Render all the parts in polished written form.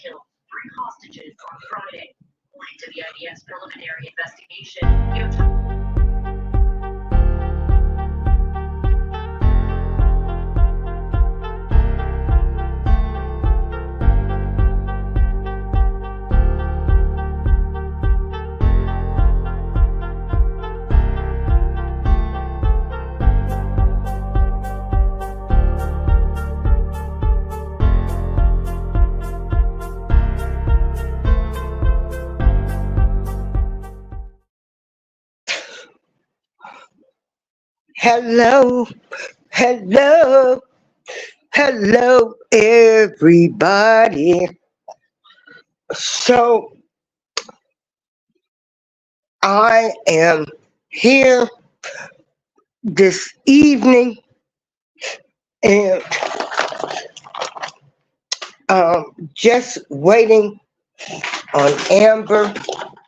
killed 3 hostages on Friday. Linked to the IDF's preliminary investigation. Hello, hello, hello, everybody. So, I am here this evening and just waiting on Amber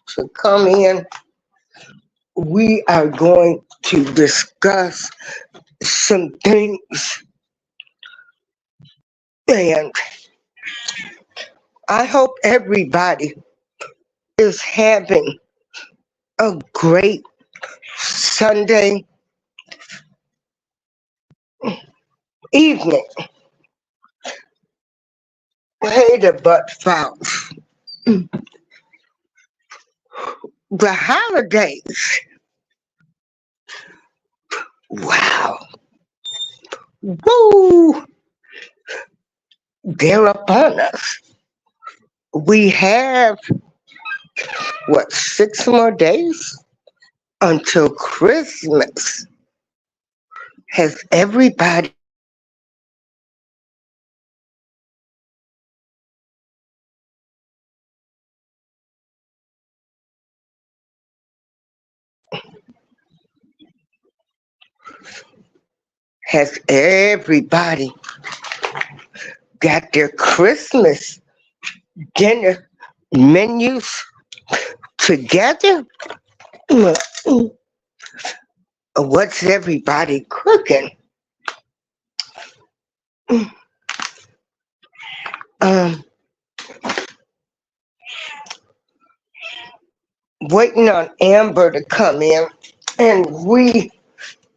to come in. We are going to discuss some things, and I hope everybody is having a great Sunday evening. Hey, the butt fouls. The holidays. Wow. Woo! They're upon us. We have, 6 more days until Christmas. Has everybody got their Christmas dinner menus together? What's everybody cooking? Waiting on Amber to come in, and we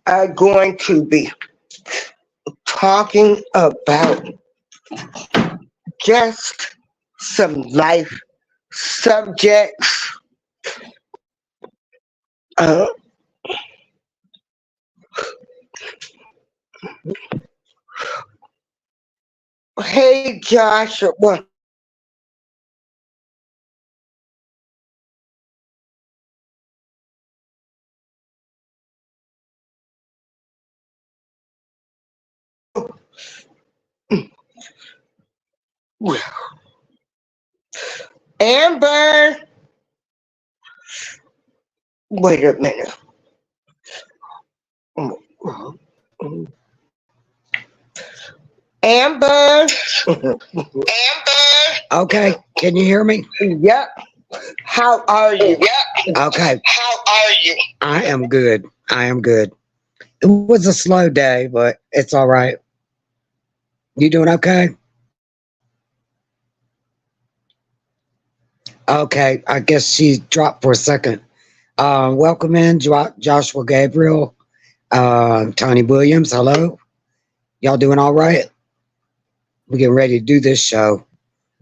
are going to be talking about just some life subjects. Hey, Joshua. Amber. Wait a minute. Amber. Okay, can you hear me? Yep. How are you? Okay, How are you? I am good. I am good. It was a slow day, but it's all right. You doing okay? Okay, I guess she dropped for a second. Welcome in, Joshua Gabriel, Tony Williams. Hello. Y'all doing all right? We're getting ready to do this show.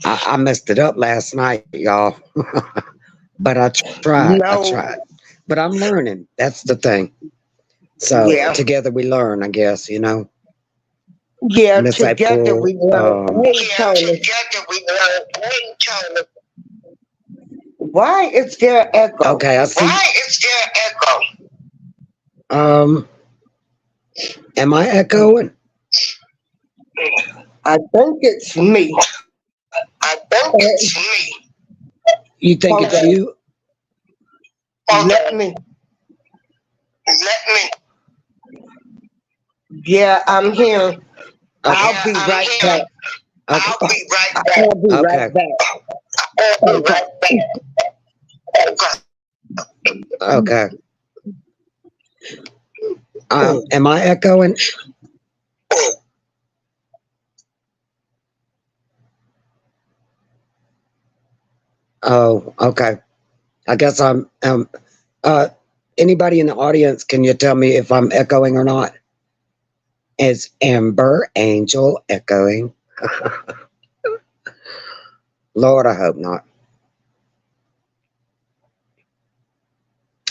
I messed it up last night, y'all. But I tried. No. I tried. But I'm learning. That's the thing. So Yeah. together we learn, I guess, you know. Yeah, Miss together April, we learn. Why is there echo? Okay, I see. Why is there echo? Am I echoing? I think it's me. You think it's you? Let me. Yeah, I'm here. I'll be right back. Okay. I'll be right back. Okay. Am I echoing? Oh, okay. I guess I'm. Uh, anybody in the audience, can you tell me if I'm echoing or not? Is Amber Angel echoing? Lord, I hope not.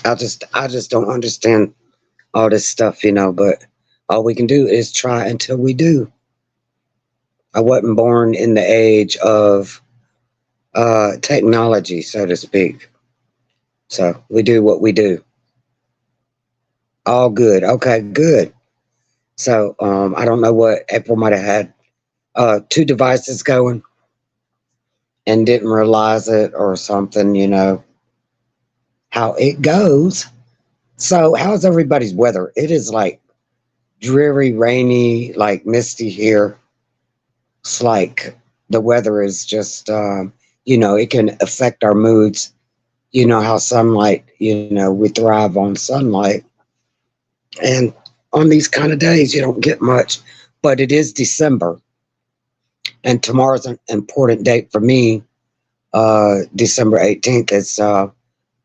I just don't understand all this stuff, you know. But all we can do is try until we do. I wasn't born in the age of technology, so to speak. So we do what we do. All good. Okay, good. So I don't know what April might have had two devices going and didn't realize it or something, you know, how it goes. So how's everybody's weather? It is like dreary, rainy, like misty here. It's like the weather is just, you know, it can affect our moods. You know how sunlight, you know, we thrive on sunlight. And on these kind of days, you don't get much, but it is December. And tomorrow's an important date for me. December 18th is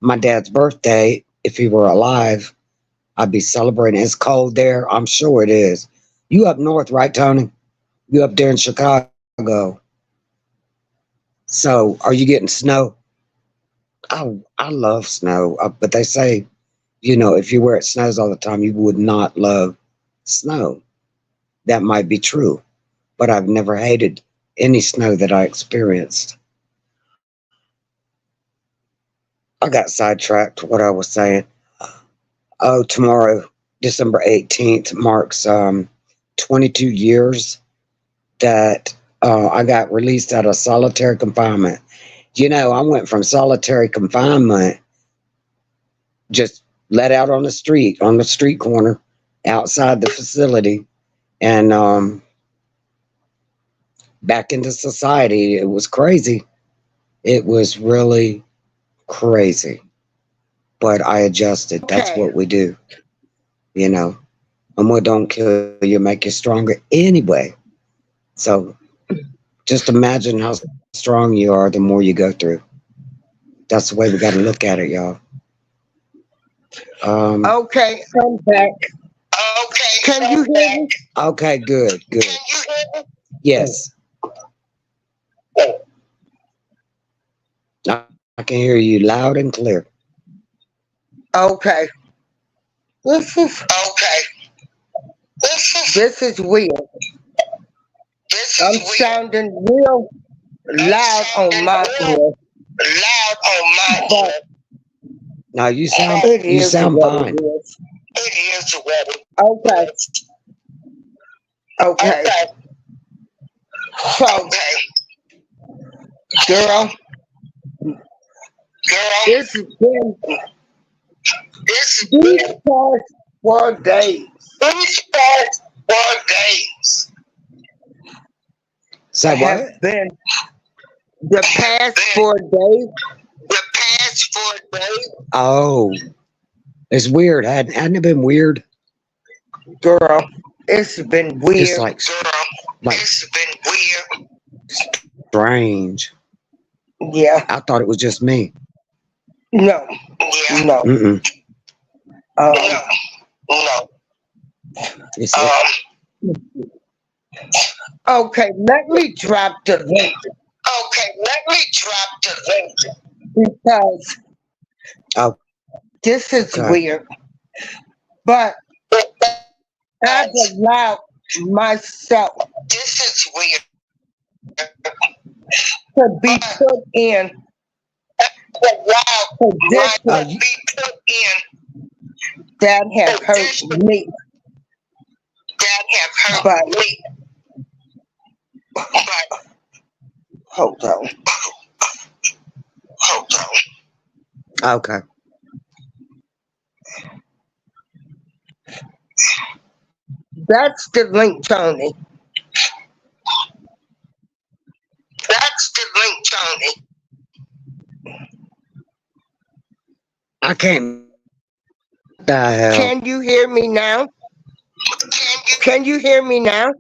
my dad's birthday. If he were alive, I'd be celebrating. It's cold there. I'm sure it is. You up north, right, Tony? You up there in Chicago. So are you getting snow? I love snow. But they say, you know, if you wear it snows all the time, you would not love snow. That might be true. But I've never hated any snow that I experienced. I got sidetracked what I was saying. Oh, tomorrow, December 18th, marks 22 years that I got released out of solitary confinement. You know, I went from solitary confinement, just let out on the street corner outside the facility, and back into society. It was crazy. It was really crazy. But I adjusted. That's Okay. what we do, you know. And what don't kill you make you stronger anyway. So just imagine how strong you are the more you go through. That's the way we got to look at it, y'all. Okay, I'm back. Okay. Can you hear me? Okay, good, good. Can you hear me? Yes, I can hear you loud and clear. Okay. This is Okay. this is weird. This I'm is weird. sounding real loud on my ear, Loud on my but ear. Now you it is sound what fine. it is. It is what it Okay. is. Okay. Okay. So, Okay. girl, Girl, it's been it's these been past 4 days. these past 4 days Say what? Have been the past been 4 days. the past 4 days. Oh, it's weird. Hadn't it been weird? Girl, it's been Just weird. Girl, like it's been weird. strange. Yeah. I thought it was just me. No. Yeah. No. Mm-mm. No. No. It's it. Okay, let me drop the link Okay, let me drop the link because Oh, this is okay. weird. But I've allowed myself This is weird. to be put in Wow. positions Be put in that have hurt me. that have hurt But me. But hold on. hold on. Okay. That's the link, Tony. That's the link, Tony. I can't. The hell? Can you hear me now? Can Can you you hear me now?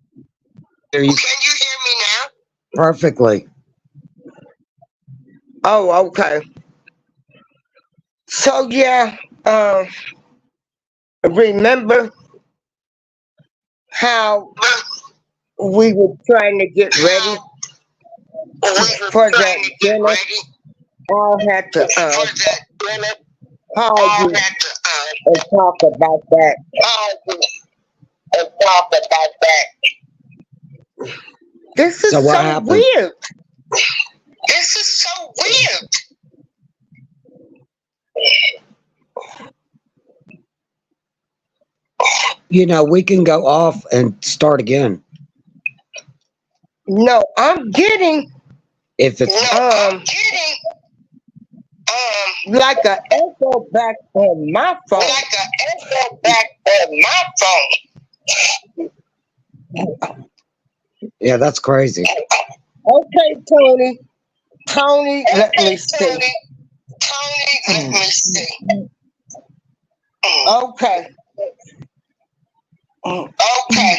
Hear you can you hear me now? perfectly. Oh, okay. So yeah, remember how we were trying to get ready We were for trying that to get dinner? ready I had to for that dinner. call I you had to and talk about that. call you and talk about that. This So is what so happened? weird. This is so weird. We can go off and start again No, I'm getting if it's No, I'm getting like an echo back on my phone. like an echo back on my phone. yeah, that's crazy. Okay, Tony. Tony, let Okay, me see. Tony. Tony, let me see. Okay. Okay.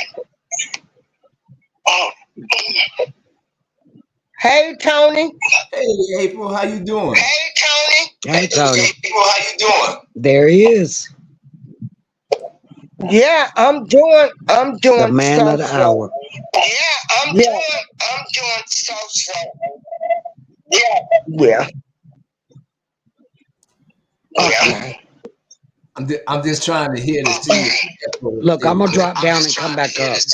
Hey, Tony. Hey, April, how you doing? Hey, Tony. Hey, Tony. April, how you doing? There he is, Yeah, I'm doing the man so of the so. hour. Yeah, Yeah, I'm doing so. yeah. Yeah. Okay. I'm just trying to hear to see if April is Look, still I'm gonna with drop down and come back up. us.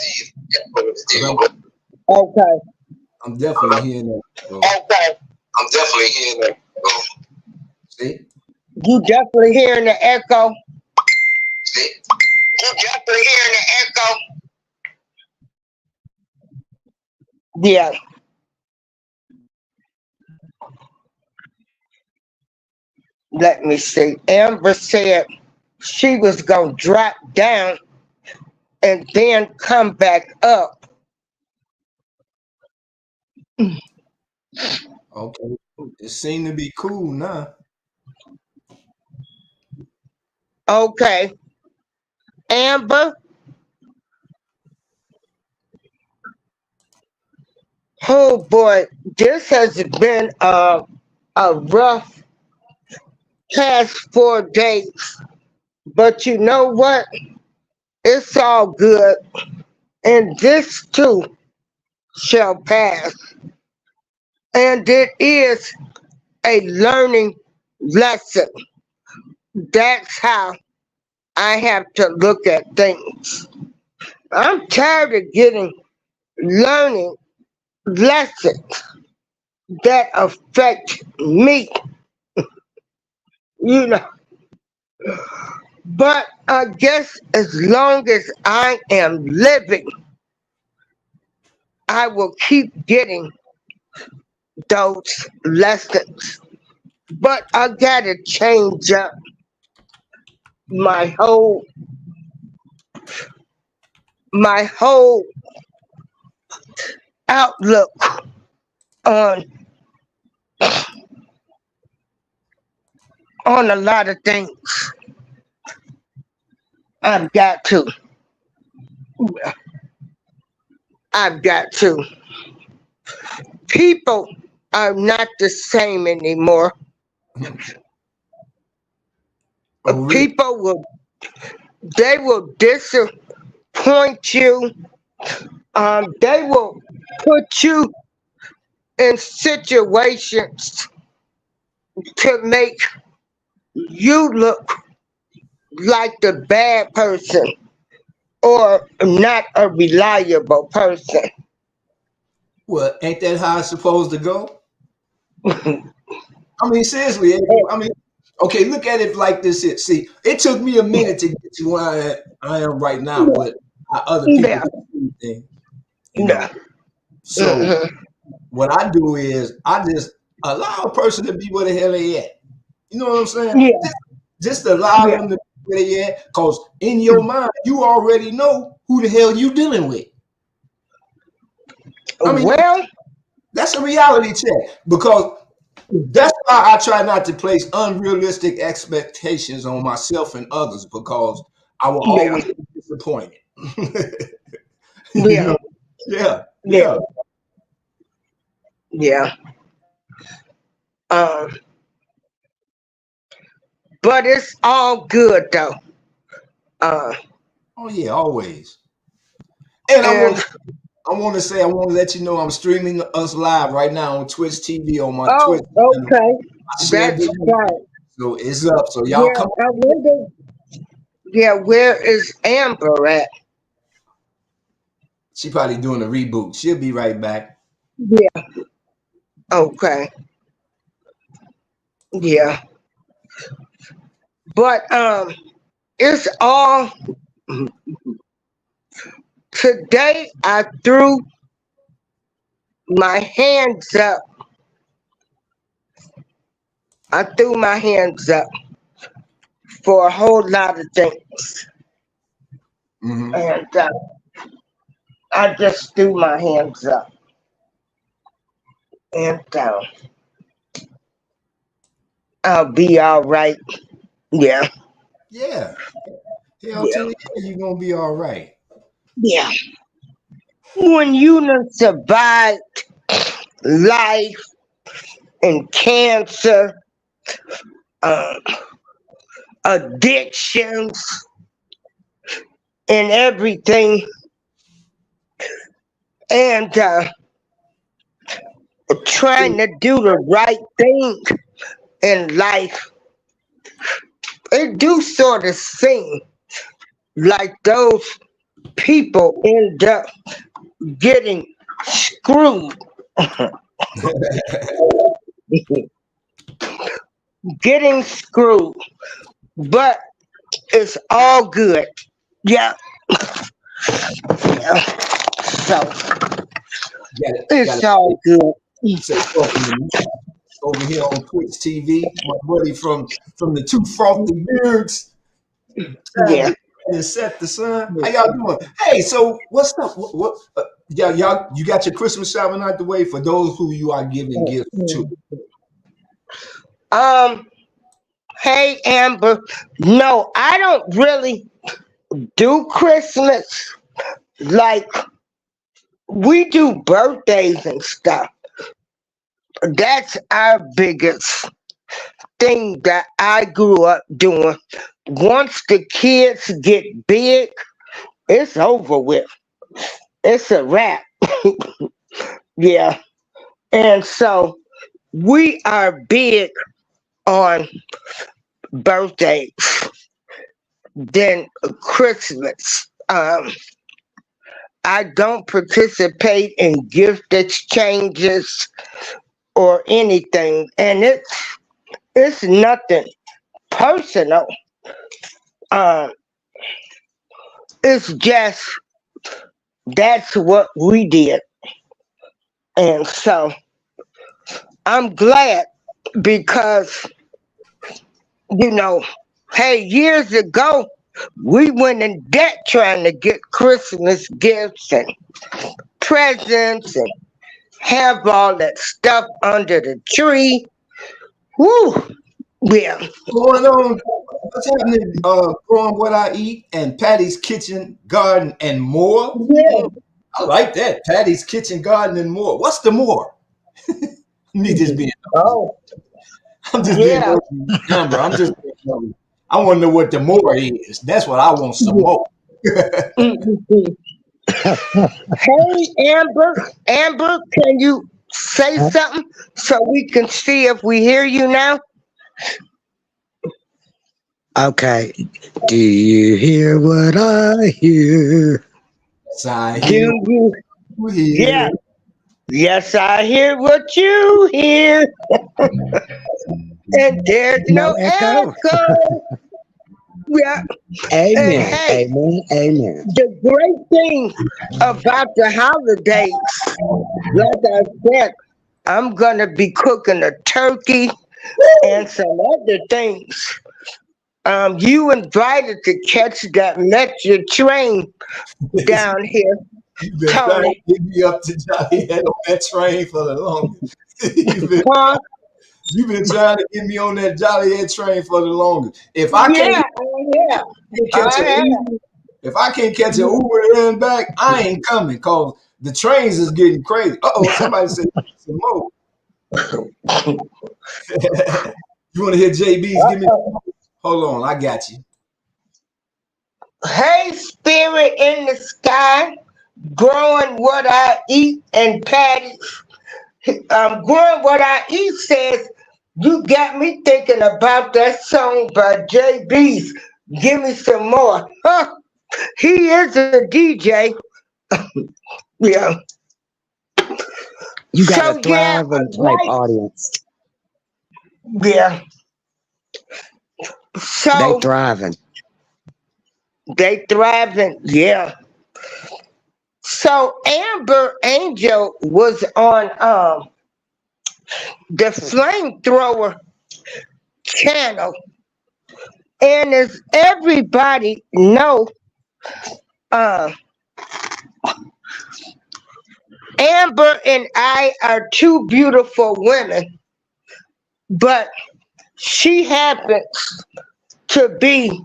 Okay. I'm definitely hearing that. Bro. Okay. I'm definitely hearing that. See? You definitely hearing the echo? See? You definitely hearing the echo? Yeah. Let me see. Amber said she was gonna drop down and then come back up. Okay. It seemed to be cool now. Okay. Amber, oh boy, this has been a rough past 4 days. But you know what? It's all good. And this too shall pass. And it is a learning lesson. That's how I have to look at things. I'm tired of getting learning lessons that affect me, you know. But I guess as long as I am living, I will keep getting those lessons. But I gotta change up my whole my whole outlook on a lot of things. I've got to. I've got to. People are not the same anymore. Oh, really? People will disappoint you. They will put you in situations to make you look like the bad person or not a reliable person. Well, ain't that how it's supposed to go? I mean, seriously, April. I mean, okay, look at it like this. See, it took me a minute to get to where I am right now, but how other people Yeah, can see things, you know. yeah, So hmm what I do is I just allow a person to be where the hell they at. You know what I'm saying? yeah, Just allow yeah. them to be where they at, because in your mind, you already know who the hell you dealing with. I mean, Well, that's a reality check because that's why I try not to place unrealistic expectations on myself and others because I will yeah, always be disappointed. you yeah, know? Yeah, yeah, yeah. yeah. Um, but it's all good though. Uh, Oh yeah, always. And and I want to let you know I'm streaming us live right now on Twitch TV on my oh, Twitch channel. okay, I shared that's the link, right. so it's up. So y'all Yeah, come. I wonder. Yeah, where is Amber at? She probably doing a reboot. She'll be right back. Yeah. Okay. Yeah. But it's all today. I threw my hands up. I threw my hands up for a whole lot of things, Mm-hmm. and I just threw my hands up, and I'll be all right. Yeah. Yeah. Hell Yeah. to the yeah, you're gonna be all right. Yeah. When you done survived life and cancer, um, addictions, and everything, and trying to do the right thing in life, it do sort of seem like those people end up getting screwed. Getting screwed. But it's all good. Yeah. Yeah. So Got it's to all good. say welcome to me over here on Twitch TV. My buddy from the Two Frothy Beards, trying Yeah. to set the sun. How y'all doing? Hey, so what's up? Y'all, you got your Christmas shopping out the way for those who you are giving gifts to. Um, hey Amber. No, I don't really do Christmas. Like we do birthdays and stuff. That's our biggest thing that I grew up doing. Once the kids get big, it's over with. It's a wrap. Yeah. And so we are big on birthdays, then Christmas. I don't participate in gift exchanges or anything, and it's nothing personal. Um, it's just that's what we did, and so I'm glad because you know, hey, years ago we went in debt trying to get Christmas gifts and presents and have all that stuff under the tree. Woo! Yeah. Going on, what's happening? Growing what I eat and Patty's Kitchen Garden and more. Yeah. I like that. Patty's Kitchen Garden and more. What's the more? Me just being nosy. Oh, I'm just being yeah. nosy. Amber, I'm just being nosy. I want to know what the more is. That's what I want some more. Mhm. Hey, Amber. Amber, can you say something so we can see if we hear you now? Okay. Do you hear what I hear? Yes, I Do hear you? you here. Yeah. Yes, I hear what you hear, and there's No no echo? echo. Yeah. And Amen. hey, Amen. Amen. the great thing about the holidays, like I said, I'm gonna be cooking a turkey and some other things. You invited to catch that Metro train down here, You've been trying to Tony. get me up to Johnny Head on that train for the longest. Huh? You've been trying to get me on that Jolly Head train for the longest. If I can't Yeah, yeah, catch I an have. Uber, if I can't catch an Uber and back, I ain't coming because the trains is getting crazy. Uh oh, somebody said some more. You want to hear JB's? Give me. Hold on, I got you. Hey, spirit in the sky, growing what I eat, and Patty, growing what I eat says, you got me thinking about that song by JB's. Give me some more. Huh, he is a DJ. Yeah. You got a So yeah, thriving type right. audience. Yeah. They So thriving. they thriving. Yeah. So Amber Angel was on the flamethrower channel, and as everybody know, uh, Amber and I are two beautiful women, but she happens to be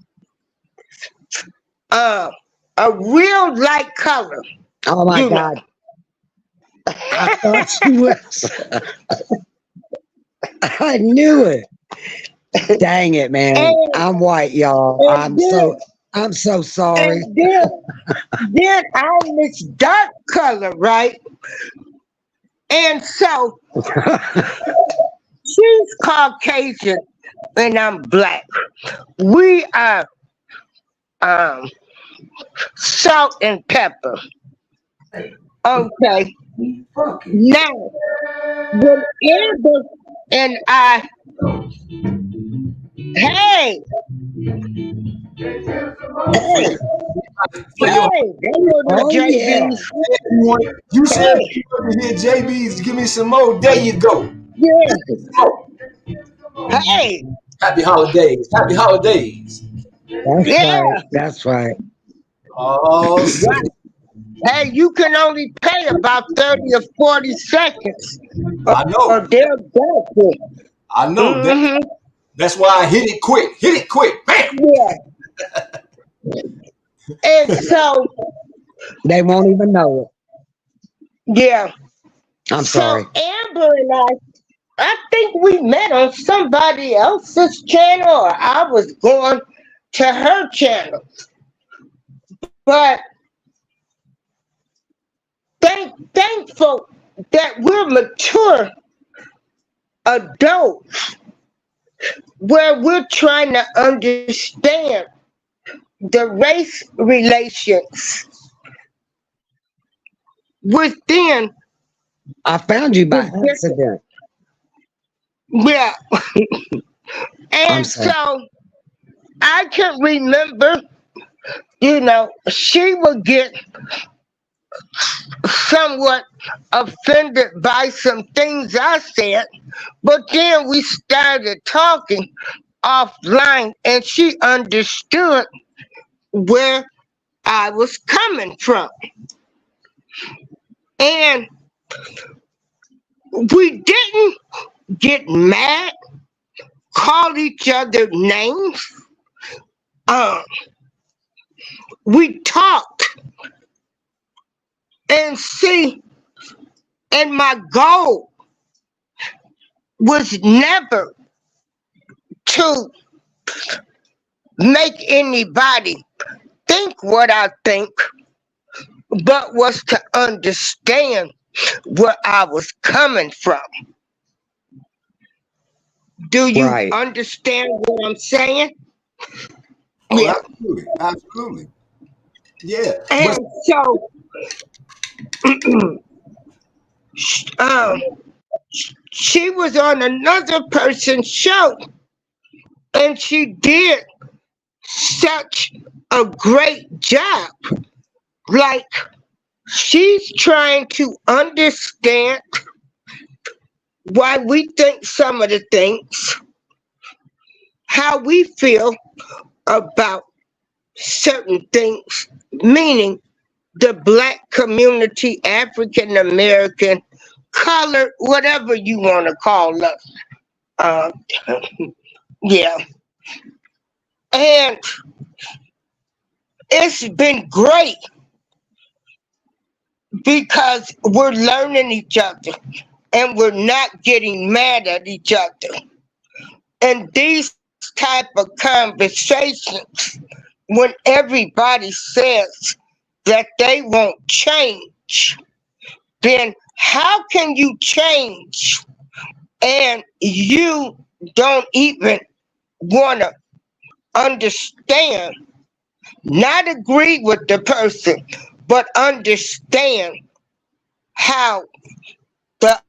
uh, a real light color, Oh my you know. God. I thought she was. I knew it. Dang it, man. and I'm white, y'all. and then I'm so sorry. and then I'm this dark color, right? And so she's Caucasian and I'm black. We are um salt and pepper. Okay. Now when Amber and I, hey, Hey, For your, they know the oh yeah. JBs. you said Hey, you want to hear JB's. Give me some more. There you go. yeah, Oh, hey, happy holidays. Happy holidays. That's right. yeah. That's right. Oh, Right. Hey, you can only pay about 30 or 40 seconds I or know. they'll go for it. I know. Mm-hmm. That's why I hit it quick. Hit it quick. Bam. Yeah. And so, They won't even know yeah. it. I'm So sorry. Amber and I think we met on somebody else's channel or I was going to her channel. But thankful that we're mature adults where we're trying to understand the race relations within I found you by the different. accident. Yeah. I'm And sorry. so I can remember, she would get somewhat offended by some things I said, but then we started talking offline and she understood where I was coming from. And we didn't get mad, call each other names. Um, we talked and see, and my goal was never to make anybody think what I think, but was to understand where I was coming from. Do you Right. understand what I'm saying? Oh, Yeah. absolutely. Absolutely. Yeah. But And so, um, she was on another person's show and she did such a great job. Like, she's trying to understand why we think some of the things, how we feel about certain things, meaning the black community, African American, colored, whatever you want to call us. Uh, yeah. And it's been great because we're learning each other. and we're not getting mad at each other. And these type of conversations, when everybody says that they won't change, then how can you change and you don't even want to understand, not agree with the person, but understand how the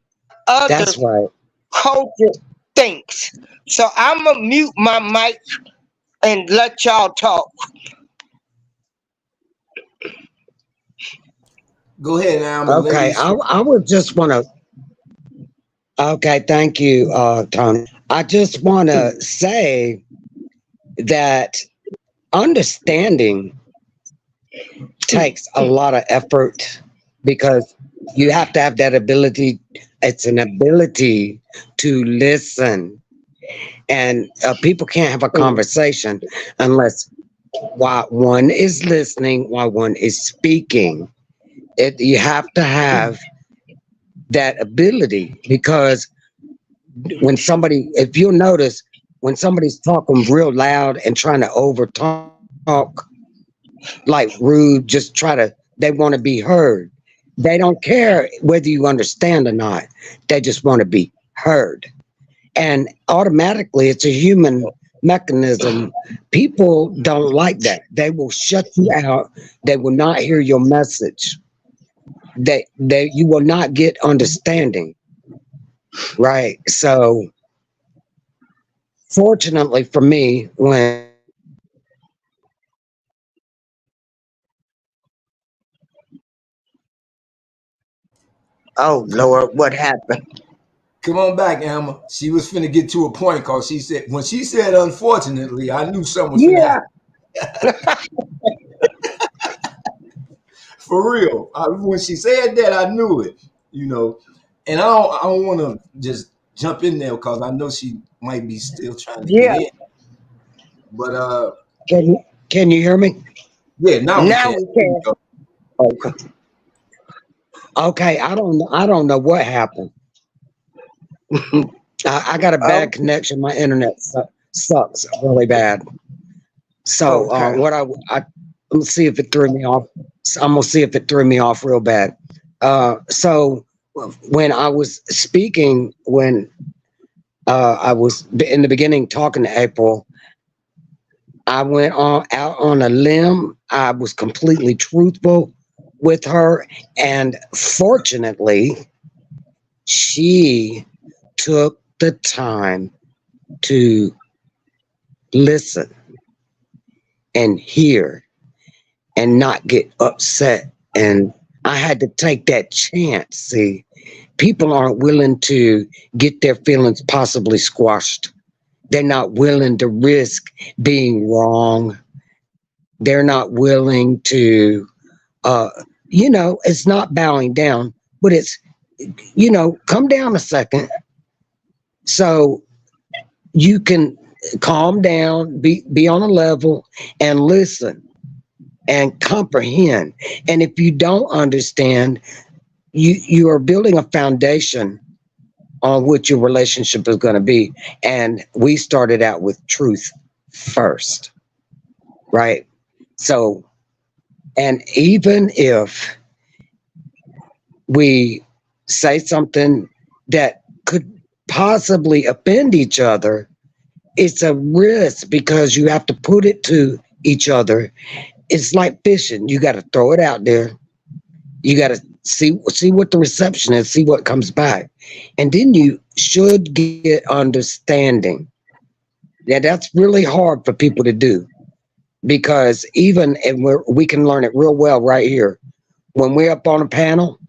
other That's right. culture thinks. So I'm going to mute my mic and let y'all talk. Go ahead, Alma, Okay, ladies. I would just want to. Okay, thank you, Tony. I just want to say that understanding takes a lot of effort because you have to have that ability. It's an ability to listen, and people can't have a conversation unless while one is listening, while one is speaking. You have to have that ability because when somebody, if you'll notice, when somebody's talking real loud and trying to over talk, like rude, just try to, they want to be heard. They don't care whether you understand or not. They just want to be heard. And automatically, it's a human mechanism. People don't like that. They will shut you out. They will not hear your message. You will not get understanding. Right. So fortunately for me, when Oh, Lord, what happened? Come on back, Alma. She was finna get to a point because she said, when she said unfortunately, I knew something was finna Yeah. happen. For real. When she said that, I knew it, you know. And I don't want to just jump in there because I know she might be still trying to get Yeah. in. But can you hear me? yeah, now we Now can. we There we can. go. Okay. Okay. I don't know what happened. I got a bad Oh, connection. My internet sucks really bad. So okay. I'm gonna see if it threw me off. I'm gonna see if it threw me off real bad. So when I was speaking, when I was in the beginning talking to April, I went on out on a limb. I was completely truthful with her, and fortunately, she took the time to listen and hear and not get upset. And I had to take that chance. See, people aren't willing to get their feelings possibly squashed. They're not willing to risk being wrong. They're not willing to, uh, it's not bowing down, but it's, come down a second so you can calm down, be on a level and listen and comprehend. And if you don't understand, you are building a foundation on which your relationship is going to be. And we started out with truth first, right? So, and even if we say something that could possibly offend each other, it's a risk because you have to put it to each other. It's like fishing. You got to throw it out there. You got to see what the reception is, see what comes back, and then you should get understanding. Yeah, that's really hard for people to do because even and we can learn it real well right here when we're up on a panel.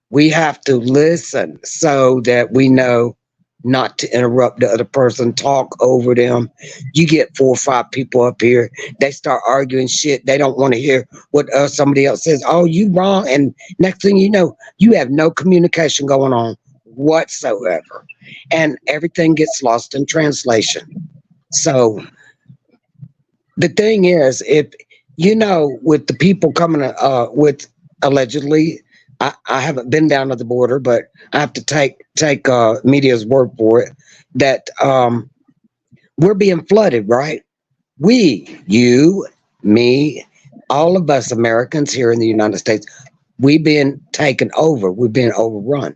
We have to listen so that we know not to interrupt the other person, talk over them. You get 4 or 5 people up here, they start arguing shit. They don't want to hear what somebody else says. Oh, you wrong. And next thing you know, you have no communication going on whatsoever. And everything gets lost in translation. So the thing is, if with the people coming with allegedly I haven't been down to the border, but I have to take media's word for it that we're being flooded, right? We, you, me, all of us Americans here in the United States, we've been taken over. We've been overrun.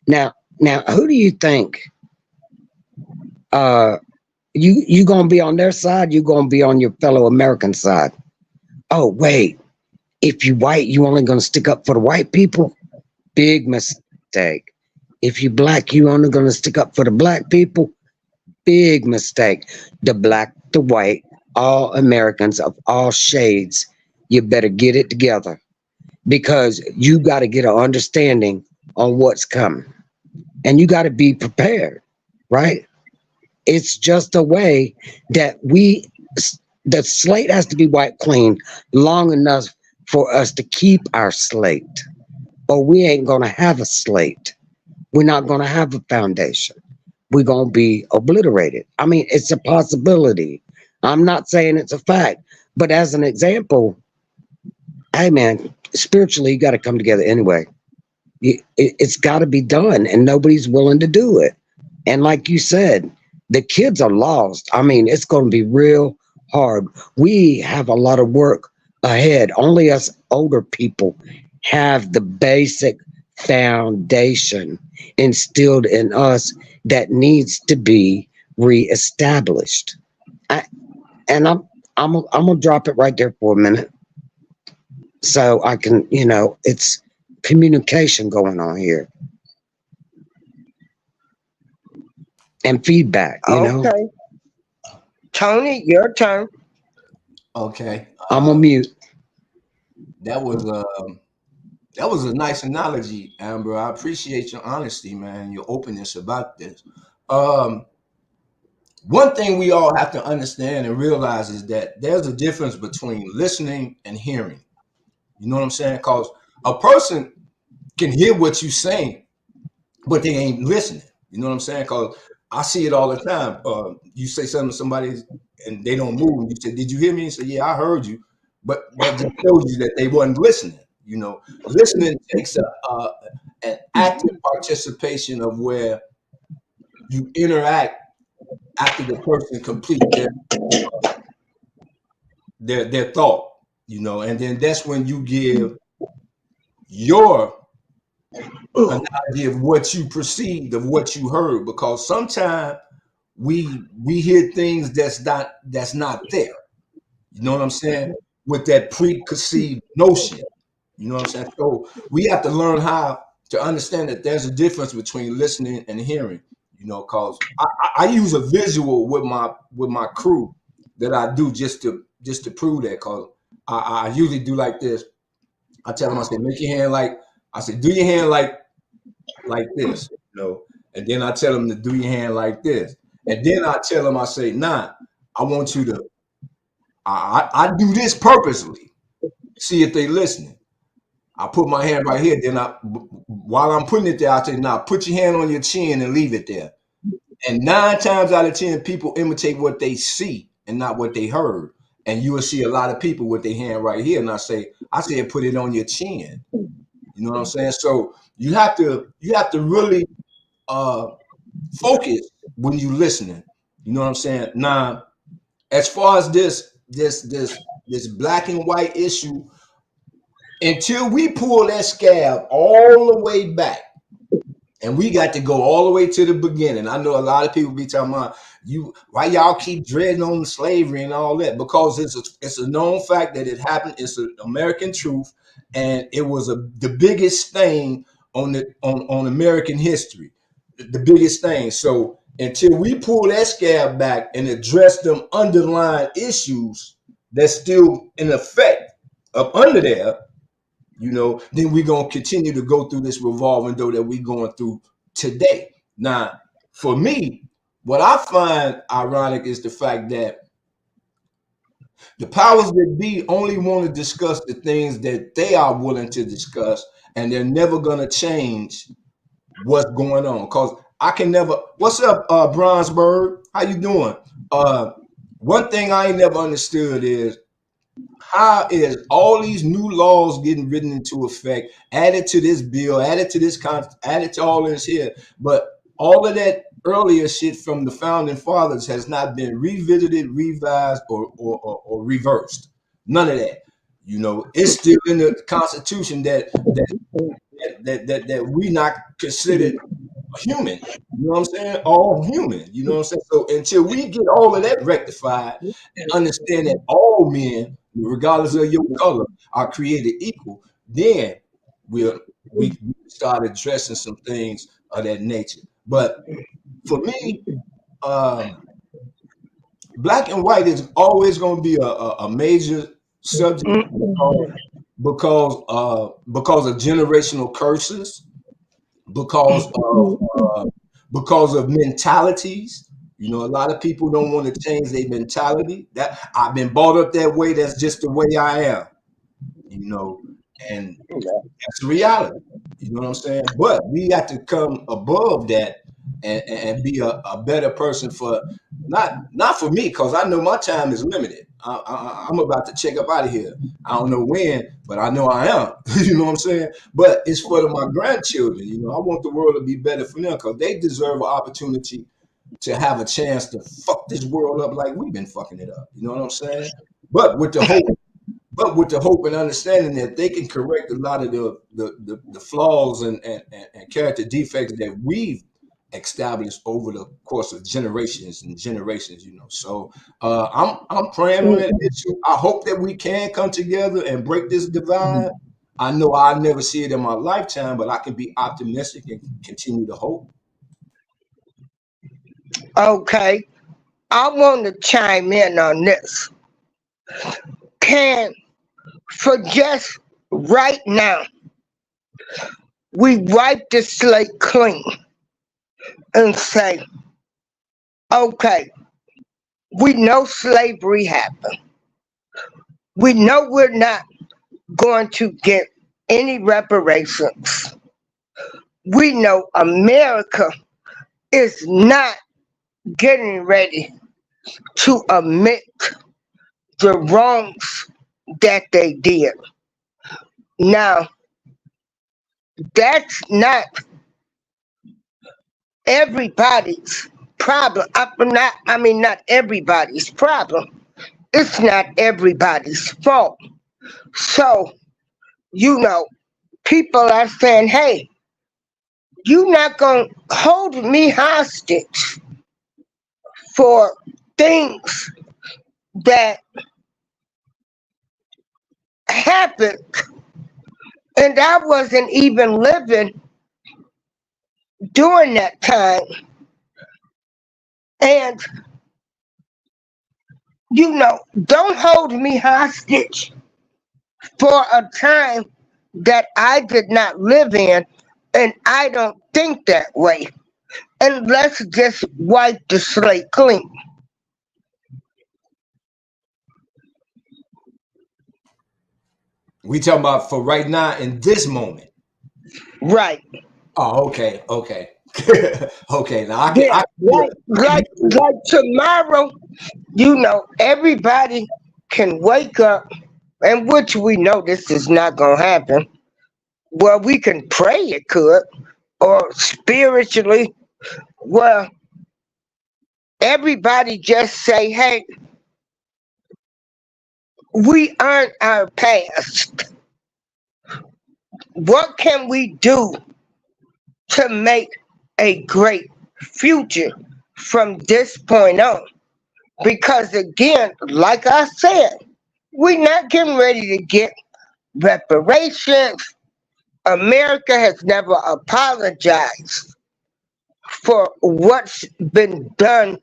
Now, who do you think? Uh, you gonna be on their side? You gonna be on your fellow American side? Oh wait, if you white, you only gonna stick up for the white people? Big mistake. If you black, you only gonna stick up for the black people? Big mistake. The black, the white, all Americans of all shades, you better get it together because you got to get an understanding on what's coming and you got to be prepared, right? It's just a way that the slate has to be wiped clean long enough for us to keep our slate, or we ain't going to have a slate. We're not going to have a foundation. We're going to be obliterated. I mean, it's a possibility. I'm not saying it's a fact, but as an example, hey man, spiritually, you got to come together anyway. It's got to be done, and nobody's willing to do it. And like you said, the kids are lost. I mean, it's going to be real hard. We have a lot of work ahead. Only us older people have the basic foundation instilled in us that needs to be reestablished. And I'm gonna drop it right there for a minute, so I can, it's communication going on here and feedback. Okay. Tony, your turn. Okay. I'm on mute. That was a nice analogy, Amber. I appreciate your honesty, man, your openness about this. One thing we all have to understand and realize is that there's a difference between listening and hearing. You know what I'm saying? Because a person can hear what you're saying, but they ain't listening. You know what I'm saying? Because I see it all the time. You say something to somebody and they don't move. And you say, "Did you hear me?" And say, "Yeah, I heard you," but that just shows you that they wasn't listening. Listening takes an active participation of where you interact after the person complete their thought. And then that's when you give your analogy of what you perceived, of what you heard, because sometimes we hear things that's not there. You know what I'm saying? With that preconceived notion. You know what I'm saying? So we have to learn how to understand that there's a difference between listening and hearing. Because I use a visual with my crew that I do just to prove that. Because I usually do like this. I tell them, I say, make your hand do your hand like this, and then I tell them to do your hand like this, and then I tell them, I say, nah, I want you to, I do this purposely, see if they listening. I put my hand right here, then while I'm putting it there, I say, nah, put your hand on your chin and leave it there. And 9 times out of 10, people imitate what they see and not what they heard. And you will see a lot of people with their hand right here, and I say, put it on your chin. You know what I'm saying? So you have to really focus when you listening. You know what I'm saying? Now, as far as this black and white issue, until we pull that scab all the way back, and we got to go all the way to the beginning. I know a lot of people be talking about why y'all keep dreading on slavery and all that, because it's a known fact that it happened. It's an American truth, and it was the biggest thing on American history, the biggest thing. So until we pull that scab back and address them underlying issues that's still in effect up under there, then we're going to continue to go through this revolving door that we're going through today. Now, for me, what I find ironic is the fact that the powers that be only want to discuss the things that they are willing to discuss, and they're never going to change what's going on. Because I can never, what's up, Bronzeberg? How you doing? One thing I ain't never understood is how is all these new laws getting written into effect, added to this bill, added to this added to all this here, but all of that earlier shit from the founding fathers has not been revisited, revised, or reversed. None of that. You know, it's still in the Constitution that we not considered human. You know what I'm saying? All human. You know what I'm saying? So until we get all of that rectified and understand that all men, regardless of your color, are created equal, then we start addressing some things of that nature. But for me, black and white is always going to be a major subject because of generational curses, because of mentalities. You know, a lot of people don't want to change their mentality. That I've been brought up that way. That's just the way I am. You know, and that's the reality. You know what I'm saying? But we got to come above that and be a better person for not for me, because I know my time is limited. I'm about to check up out of here. I don't know when, but I know I am. You know what I'm saying? But it's for my grandchildren. You know, I want the world to be better for them because they deserve an opportunity to have a chance to fuck this world up like we've been fucking it up. You know what I'm saying? But with the hope and understanding that they can correct a lot of the flaws and character defects that we've established over the course of generations and generations, you know. So I'm praying on that issue. I hope that we can come together and break this divide. I know I'll never see it in my lifetime, but I can be optimistic and continue to hope. Okay, I want to chime in on this. Can, for just right now, we wipe the slate clean and say, okay, we know slavery happened. We know we're not going to get any reparations. We know America is not getting ready to admit the wrongs that they did. Now, that's not everybody's problem. Not everybody's problem. It's not everybody's fault. So, you know, people are saying, hey, you're not going to hold me hostage for things that happened and I wasn't even living during that time. And, you know, don't hold me hostage for a time that I did not live in, and I don't think that way. And let's just wipe the slate clean. We talking about for right now in this moment. Right. Oh, okay. Okay. Now Yeah, like tomorrow, you know, everybody can wake up, and which we know this is not going to happen. Well, we can pray it could, or spiritually. Well, everybody just say, hey, we earned our past. What can we do to make a great future from this point on? Because again, like I said, we're not getting ready to get reparations. America has never apologized for what's been done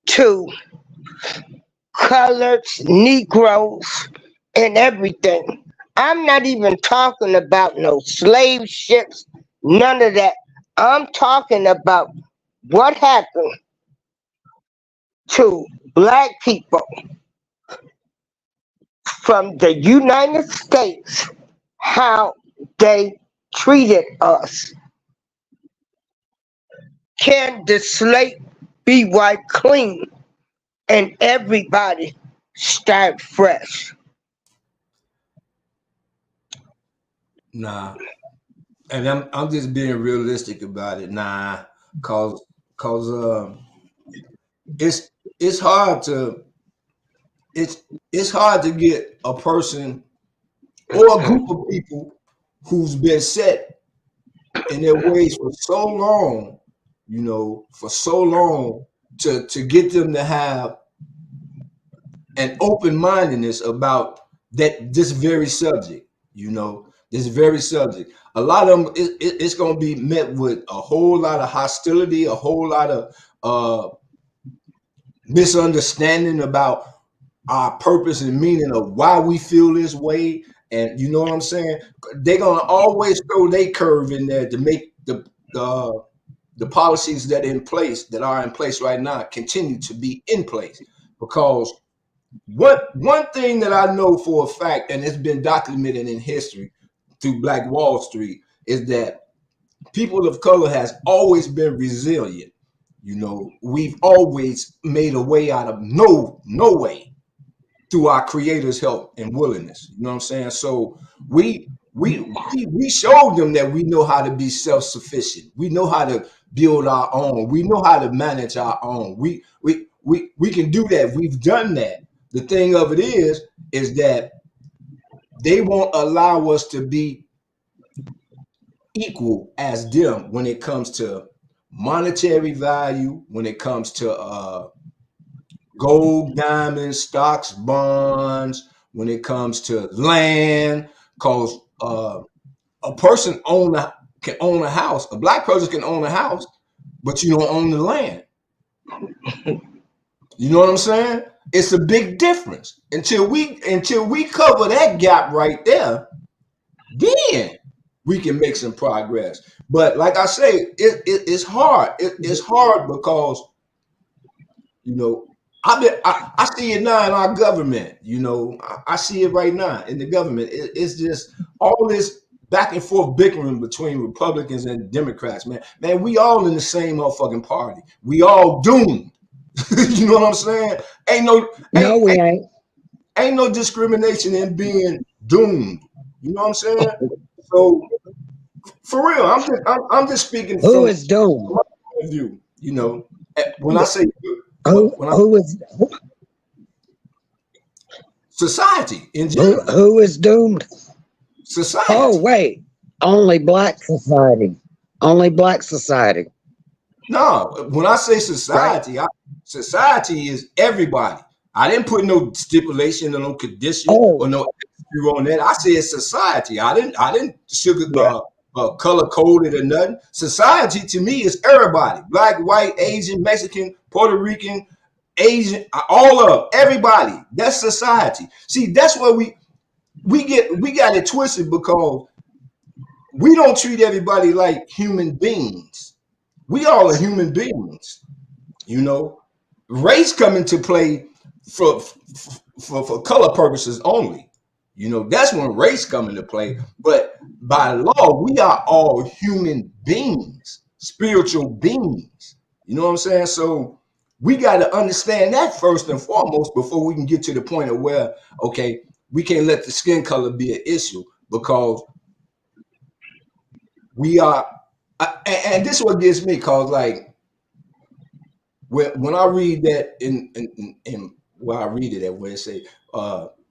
to coloreds, Negroes, and everything. I'm not even talking about no slave ships, none of that. I'm talking about what happened to black people from the United States, how they treated us. Can the slate be wiped clean and everybody start fresh? Nah, and I'm just being realistic about it. Nah, cause it's it's hard to it's it's hard to get a person or a group of people who's been set in their ways for so long, for so long, to get them to have an open mindedness about this very subject, this very subject. A lot of them, it's going to be met with a whole lot of hostility, a whole lot of misunderstanding about our purpose and meaning of why we feel this way. And you know what I'm saying? They're gonna always throw their curve in there to make the policies that are in place right now continue to be in place. Because one thing that I know for a fact, and it's been documented in history through Black Wall Street, is that people of color has always been resilient. We've always made a way out of no way through our creator's help and willingness. You know what I'm saying? So we showed them that we know how to be self-sufficient. We know how to build our own. We know how to manage our own. We can do that. We've done that. The thing of it is that they won't allow us to be equal as them when it comes to monetary value, when it comes to gold, diamonds, stocks, bonds, when it comes to land, because a person can own a house. A Black person can own a house, but you don't own the land. You know what I'm saying? It's a big difference. Until we cover that gap right there, then we can make some progress. But like I say, it's hard. It's hard because I see it now in our government. I see it right now in the government. It's just all this back and forth bickering between Republicans and Democrats. Man, we all in the same motherfucking party. We all doomed. You know what I'm saying? Ain't no discrimination in being doomed. You know what I'm saying? So for real, I'm just speaking Who from is doomed? my point of view. When I say Who is society in general, who is doomed? society. Oh wait, only Black society. Only Black society. No, when I say society, society is everybody. I didn't put no stipulation or no condition or no extra on that. I said society. I didn't sugar color code it or nothing. Society to me is everybody: Black, white, Asian, Mexican, Puerto Rican, Asian, all of everybody. That's society. See, that's where we got it twisted because we don't treat everybody like human beings. We all are human beings. Race come into play for color purposes only. That's when race come into play. But by law, we are all human beings, spiritual beings. You know what I'm saying? So we got to understand that first and foremost before we can get to the point of where, okay, we can't let the skin color be an issue because we are, and this is what gets me, cause like when I read that in where I read it at where it say,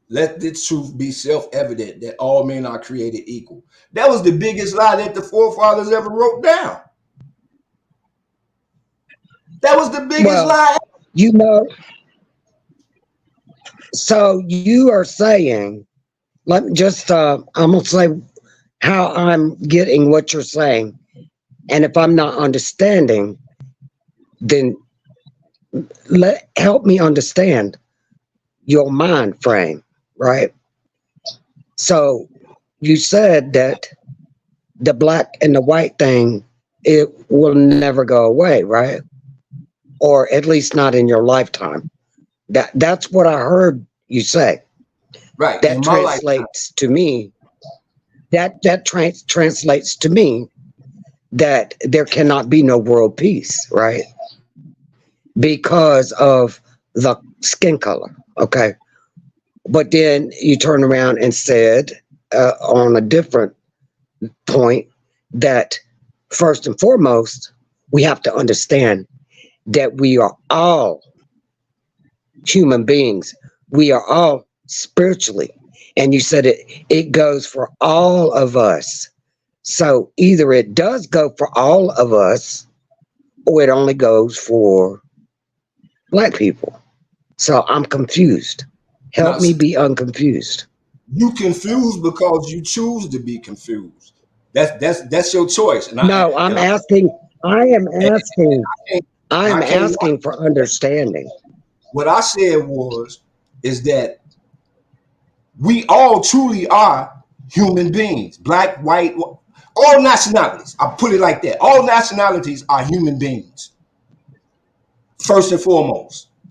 let the truth be self-evident that all men are created equal. That was the biggest lie that the forefathers ever wrote down. That was the biggest lie. So you are saying, let me just, I'm going to say how I'm getting what you're saying. And if I'm not understanding, then help me understand your mind frame, right? So you said that the Black and the white thing, it will never go away, right? Or at least not in your lifetime. That's what I heard you say. Right. That translates to me. That translates to me that there cannot be no world peace, right? Because of the skin color. Okay. But then you turn around and said on a different point that first and foremost, we have to understand that we are all human beings. We are all spiritually. And you said it goes for all of us. So either it does go for all of us or it only goes for black people. So I'm confused. Help Now, me be unconfused. you confused because you choose to be confused. That's your choice. And No, I'm asking, I am asking, I am I can't. asking for understanding. What I said is that we all truly are human beings, black, white, all nationalities. I put it like that. All nationalities are human beings.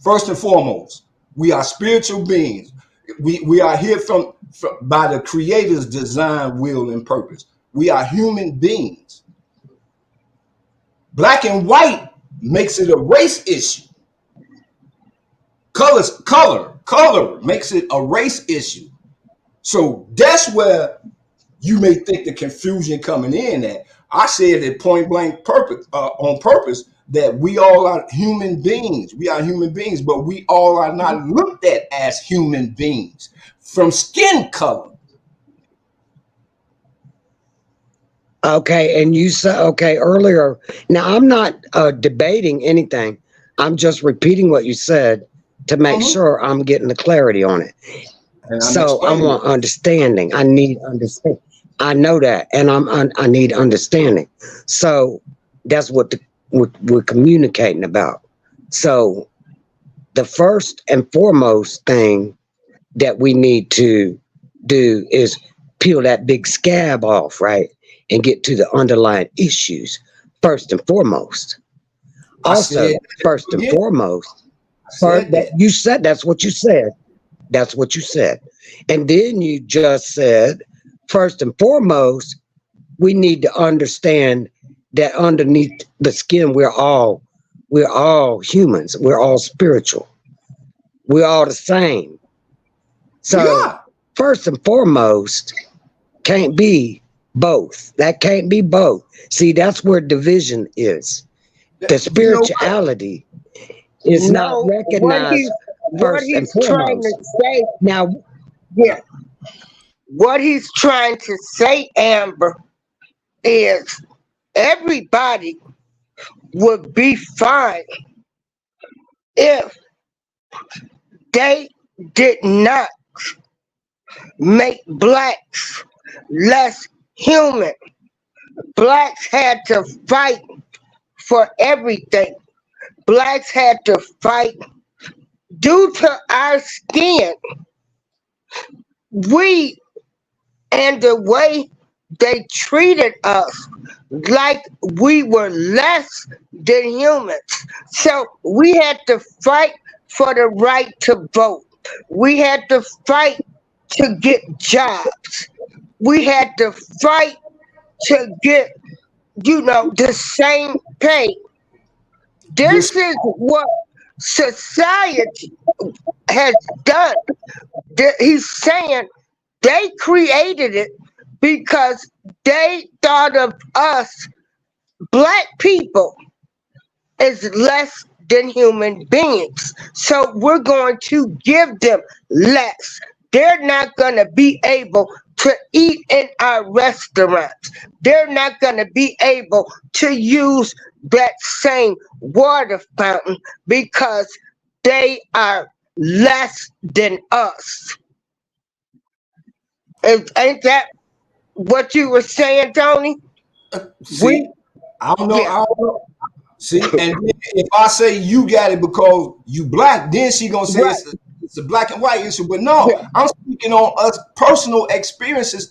First and foremost, we are spiritual beings. We are here from by the Creator's design, will, and purpose. We are human beings. Black and white makes it a race issue. Color makes it a race issue. So that's where you may think the confusion coming in at. I said it point blank purpose on purpose that we all are human beings. We are human beings, but we all are not looked at as human beings from skin color. Okay, and you said, okay, earlier. Now, I'm not debating anything. I'm just repeating what you said to make sure I'm getting the clarity on it. And I'm So I explaining want it. understanding. I need understanding. I know that, and I need understanding. So that's what we're communicating about. So the first and foremost thing that we need to do is peel that big scab off, right? And get to the underlying issues first and foremost. I Also, said, first and yeah, foremost, I said that. you said that's what you said. That's what you said. And then you just said, first and foremost, we need to understand that underneath the skin, we're all humans. We're all spiritual. We're all the same. We So are. first and foremost, can't be both. That can't be both. See, that's where division is. The You know what? spirituality is not No, recognized what first and he's trying foremost. to say, Now, yeah, what he's trying to say, Amber, is everybody would be fine if they did not make blacks less human. Blacks had to fight for everything. Blacks had to fight due to our skin. We and the way they treated us like we were less than humans. So we had to fight for the right to vote. We had to fight to get jobs. We had to fight to get, the same pay. This This, is what society has done. He's saying they created it because they thought of us, black people, as less than human beings. So we're going to give them less. They're not going to be able to eat in our restaurants. They're not going to be able to use that same water fountain because they are less than us. Ain't that what you were saying, Tony? see, We, I don't know. yeah, I don't know. See, and then if I say you got it because you black, then she gonna say right, it's a black and white issue. But no, yeah, I'm speaking on us personal experiences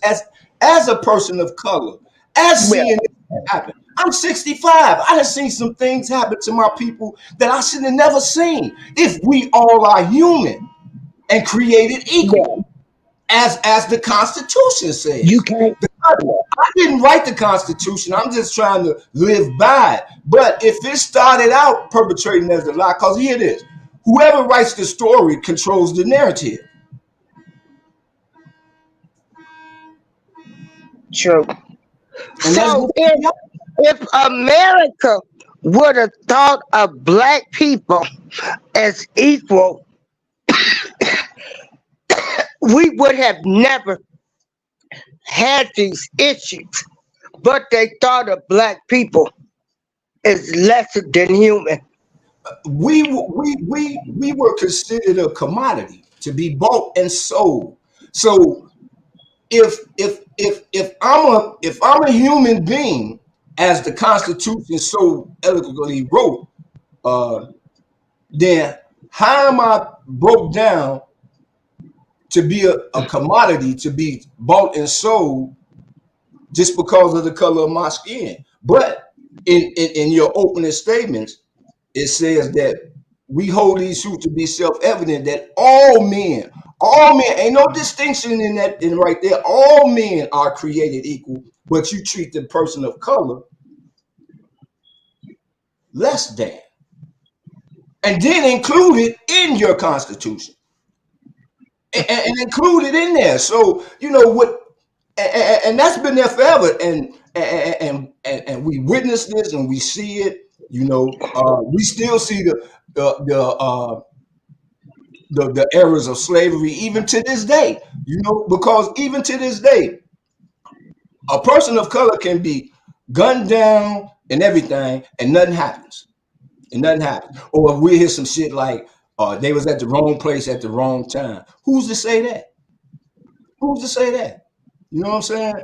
as a person of color, as yeah, seeing this happen. I'm 65. I done seen some things happen to my people that I should have never seen. If we all are human and created equal, yeah. as the Constitution you says. can't. I didn't write the Constitution. I'm just trying to live by it. But if it started out perpetrating as a lie, because here it is, whoever writes the story controls the narrative. True. And that's So what if America would have thought of black people as equal, we would have never had these issues. But they thought of black people as lesser than human. we were considered a commodity to be bought and sold. So if I'm a human being, as the Constitution so eloquently wrote, uh, then how am I broke down to be a commodity to be bought and sold just because of the color of my skin? But in your opening statements, it says that we hold these truths to be self-evident that all men, ain't no distinction in that in right there. All men are created equal, but you treat the person of color less than, and then include it in your constitution and include it in there. So you know what, and that's been there forever, and we witness this and we see it. You know, we still see the errors of slavery even to this day. You know, because even to this day, a person of color can be gunned down and everything, and nothing happens. And nothing happens. Or if we hear some shit like, they was at the wrong place at the wrong time. Who's to say that? Who's to say that? You know what I'm saying?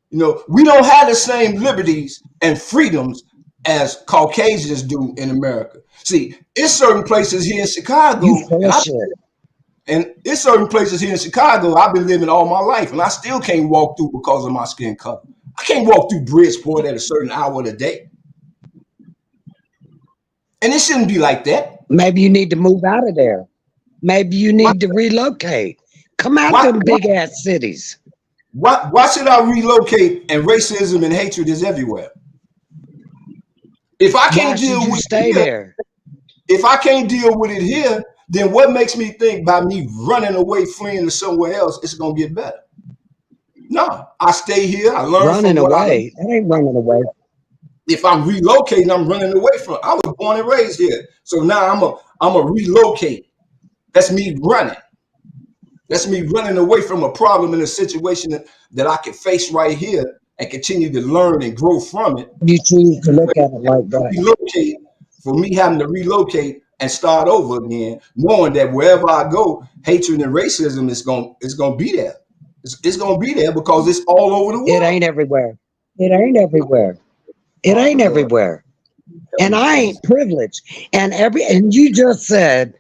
You know, we don't have the same liberties and freedoms as Caucasians do in America. See, it's certain places here in You Chicago, full of shit. and it's certain places here in Chicago I've been living all my life, and I still can't walk through because of my skin color. I can't walk through Bridgeport at a certain hour of the day. And it shouldn't be like that. Maybe you need to move out of there. Maybe you Why, need to relocate. Come out why, them big ass cities. why should I relocate and racism and hatred is everywhere? If I Why can't should deal you with stay it here, there? if I can't deal with it here, then what makes me think by me running away, fleeing to somewhere else, it's gonna get better? No, I stay here. I learn from Running what I learned. away. That ain't running away. If I'm relocating, I'm running away from. I was born and raised here, so now I'm a relocate. That's me running. That's me running away from a problem in a situation that I can face right here and continue to learn and grow from it. You choose to look at it like that. Relocate, for me having to relocate and start over again, knowing that wherever I go, hatred and racism is gonna be there. It's gonna be there because it's all over the It world. ain't everywhere. It ain't everywhere. It Oh ain't Lord, everywhere. help And me, I Jesus. ain't privileged. And you just said,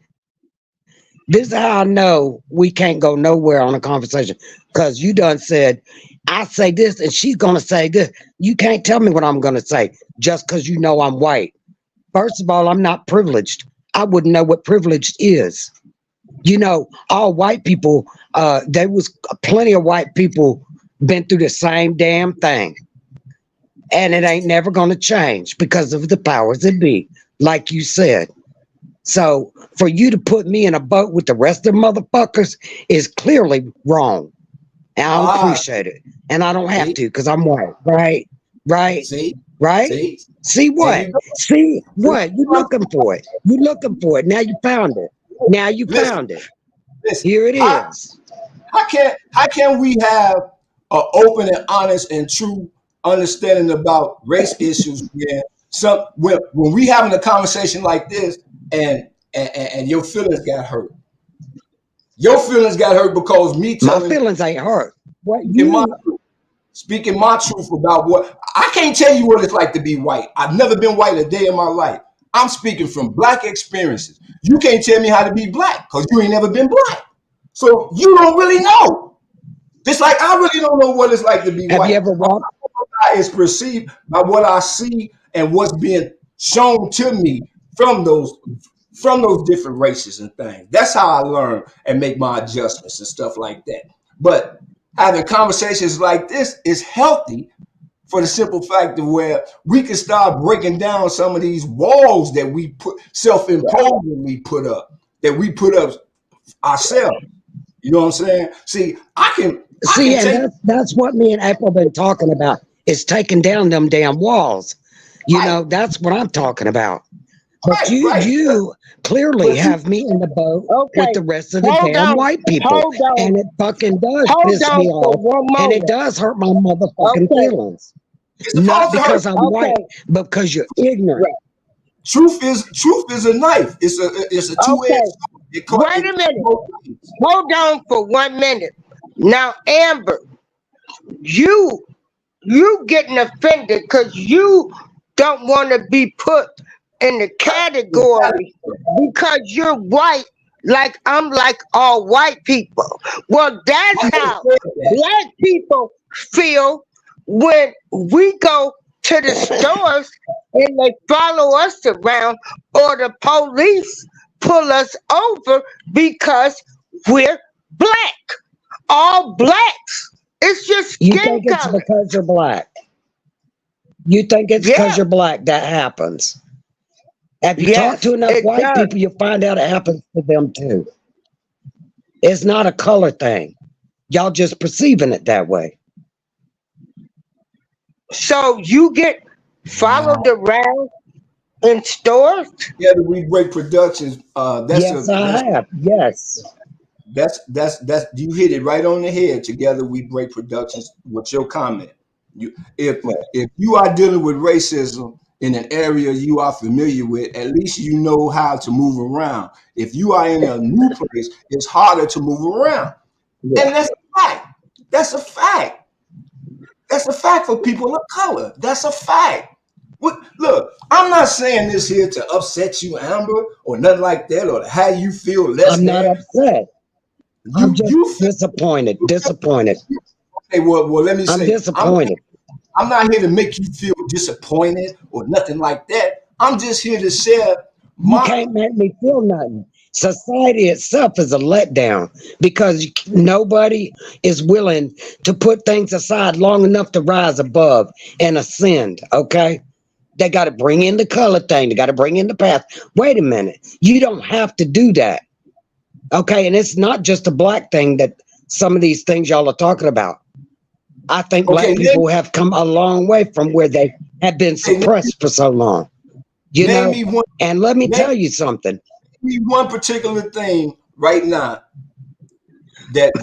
this is how I know we can't go nowhere on a conversation. Because you done said, I say this and she's gonna say this. You can't tell me what I'm gonna say just because you know I'm white. First of all, I'm not privileged. I wouldn't know what privileged is. You know, all white people, there was plenty of white people been through the same damn thing. And it ain't never gonna change because of the powers that be, like you said. So for you to put me in a boat with the rest of the motherfuckers is clearly wrong. And I don't Ah, appreciate it. And I don't have see, to because I'm white. Right? Right? see, Right? see. See There what? you go. See See, what? You looking for it. You looking for it. Now you found it. Now you listen, found it. listen. Here it How is. how can we have an open and honest and true understanding about race issues when we having a conversation like this and your feelings got hurt? Your feelings got hurt because me My telling feelings ain't hurt. What speaking my you truth, speaking my truth about what I can't tell you what it's like to be white. I've never been white a day in my life. I'm speaking from black experiences. You can't tell me how to be black because you ain't never been black. So you don't really know. Just like I really don't know what it's like to be have you white. ever walked? How it's perceived by what I see and what's being shown to me from those different races and things. That's how I learn and make my adjustments and stuff like that. But having conversations like this is healthy for the simple fact of where we can start breaking down some of these walls that we put self-imposed that we put up ourselves. You know what I'm saying? See, I See, can and take that's what me and April been talking about. is taking down them damn walls. You Right. know, that's what I'm talking about. But Right, you right. you clearly But you, have me in the boat with Okay, the rest of the hold damn on, white people. hold on, And it fucking does hold piss on me for off. one And it moment. does hurt my motherfucking Okay, feelings. it's Not supposed to hurt. because I'm white, okay, but because you're ignorant. right. Truth is a knife. It's a two-edged Okay, sword. wait It a cuts minute. both ways. Hold on for 1 minute. Now, Amber, you getting offended because you don't want to be put in the category because you're white, like I'm like all white people. Well, that's I never how said that. black people feel when we go to the stores and they follow us around, or the police pull us over because we're black. All blacks. It's just You skin think it's color. because you're black. You think it's because Yeah, you're black that happens. If you talk yes, to enough it white does. people, you'll find out it happens to them too. It's not a color thing. Y'all just perceiving it that way. So you get followed around in stores? Together we break productions. Yes, I have. Yes. That's you hit it right on the head. Together we break productions with your comment. You if you are dealing with racism in an area you are familiar with, at least you know how to move around. If you are in a new place, it's harder to move around. Yeah. And that's a fact. That's a fact. That's a fact for people of color. That's a fact. Look, I'm not saying this here to upset you, Amber, or nothing like that, or to have you feel less I'm not than. upset. I'm just You feel disappointed. Disappointed. okay. Well, let me I'm say, disappointed. I'm not here to make you feel disappointed or nothing like that. I'm just here to share You my. can't make me feel nothing. Society itself is a letdown because nobody is willing to put things aside long enough to rise above and ascend. Okay. They got to bring in the color thing. They got to bring in the path. Wait a minute. You don't have to do that. Okay. And it's not just a black thing that some of these things y'all are talking about. I think Okay, black people have come a long way from where they have been name, suppressed for so long. You name know, me one. and let me Name tell you something. me one particular thing right now that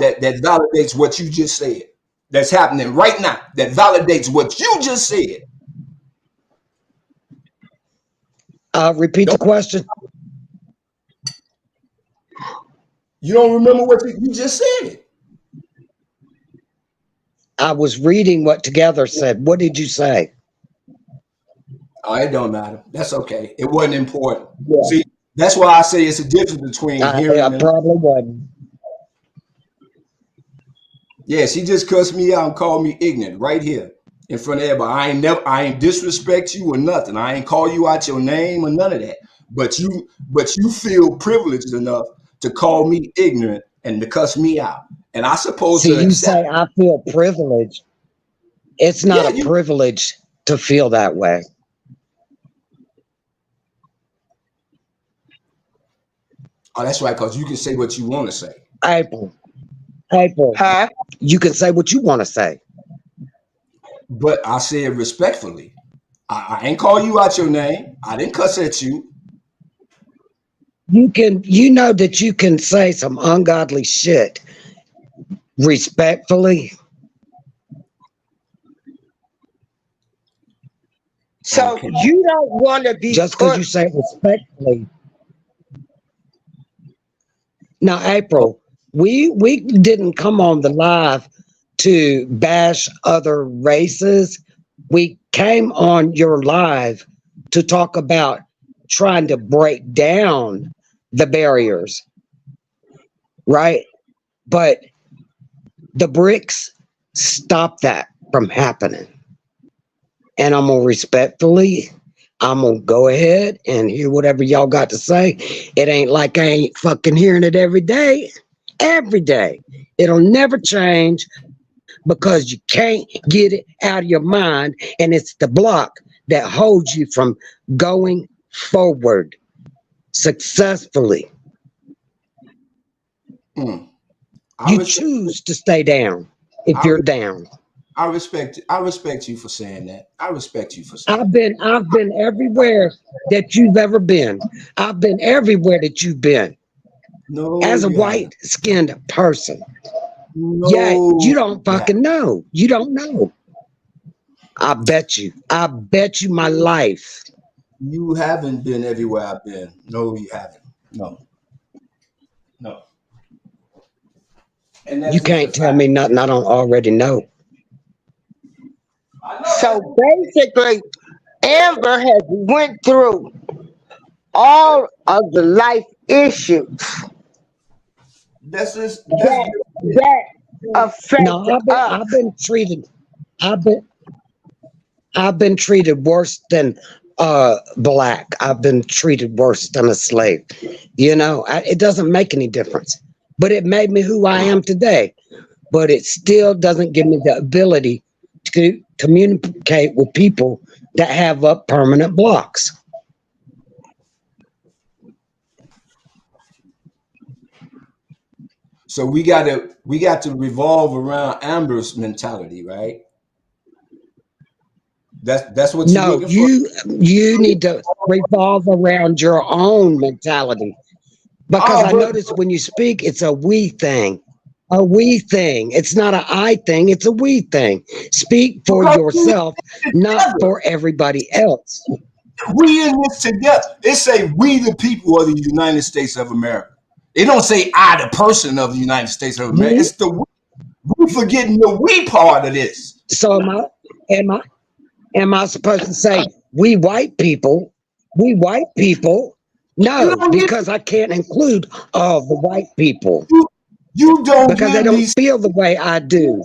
validates what you just said. That's happening right now. That validates what you just said. Repeat the Don't question. you don't remember what you just said it? I was reading what Together said. What did you say? Oh, it don't matter. That's okay. It wasn't important. Yeah, See, that's why I say it's a difference between I hearing and probably wasn't. yeah. She just cussed me out and called me ignorant right here in front of everybody. I ain't disrespect you or nothing. I ain't call you out your name or none of that. But you feel privileged enough to call me ignorant and to cuss me out, and I supposed See, to you accept. say I feel privileged. It's not Yeah, a you. privilege to feel that way. Oh, that's right. Cause you can say what you want to say. April, April, Huh? you can say what you want to say. But I say it respectfully. I ain't call you out your name. I didn't cuss at you. You know that you can say some ungodly shit respectfully. So Okay. you don't want to be Just because put. you say it respectfully. Now, Oh, April, we didn't come on the live to bash other races. We came on your live to talk about trying to break down the barriers, right? But the bricks stop that from happening. And I'm gonna respectfully, I'm gonna go ahead and hear whatever y'all got to say. It ain't like I ain't fucking hearing it every day. Every day. It'll never change because you can't get it out of your mind. And it's the block that holds you from going forward successfully. mm. I You respect. choose to stay down if I, you're re- down. I respect you for saying that. I respect you for saying I've been everywhere that you've ever been. I've been everywhere that you've been no, as a you haven't. white skinned person. Yeah, you No, don't you haven't. fucking know. You don't know. I bet you. I bet you my life. You haven't been everywhere I've been. No, you haven't. No, no. And You that's just a can't tell fact. me nothing I don't already know. I So know basically, Amber has went through all of the life issues that's that that affect No, us. I've been I've been treated worse than black. I've been treated worse than a slave. You know, it doesn't make any difference. But it made me who I am today. But it still doesn't give me the ability to communicate with people that have up permanent blocks. so we got to revolve around Amber's mentality, right? That's what you're No, looking for. you need to revolve around your own mentality. Because Oh, I but notice when you speak, it's a we thing. A we thing. It's not a I thing, it's a we thing. Speak for because we yourself, not together. for everybody else. We in this together. It say we the people of the United States of America. It don't say I the person of the United States of America. Hmm? It's the we forgetting the we part of this. So am I am I supposed to say we white people? We white people? You No, don't get because I can't include all the white people you, you don't because they give don't me feel the way I do.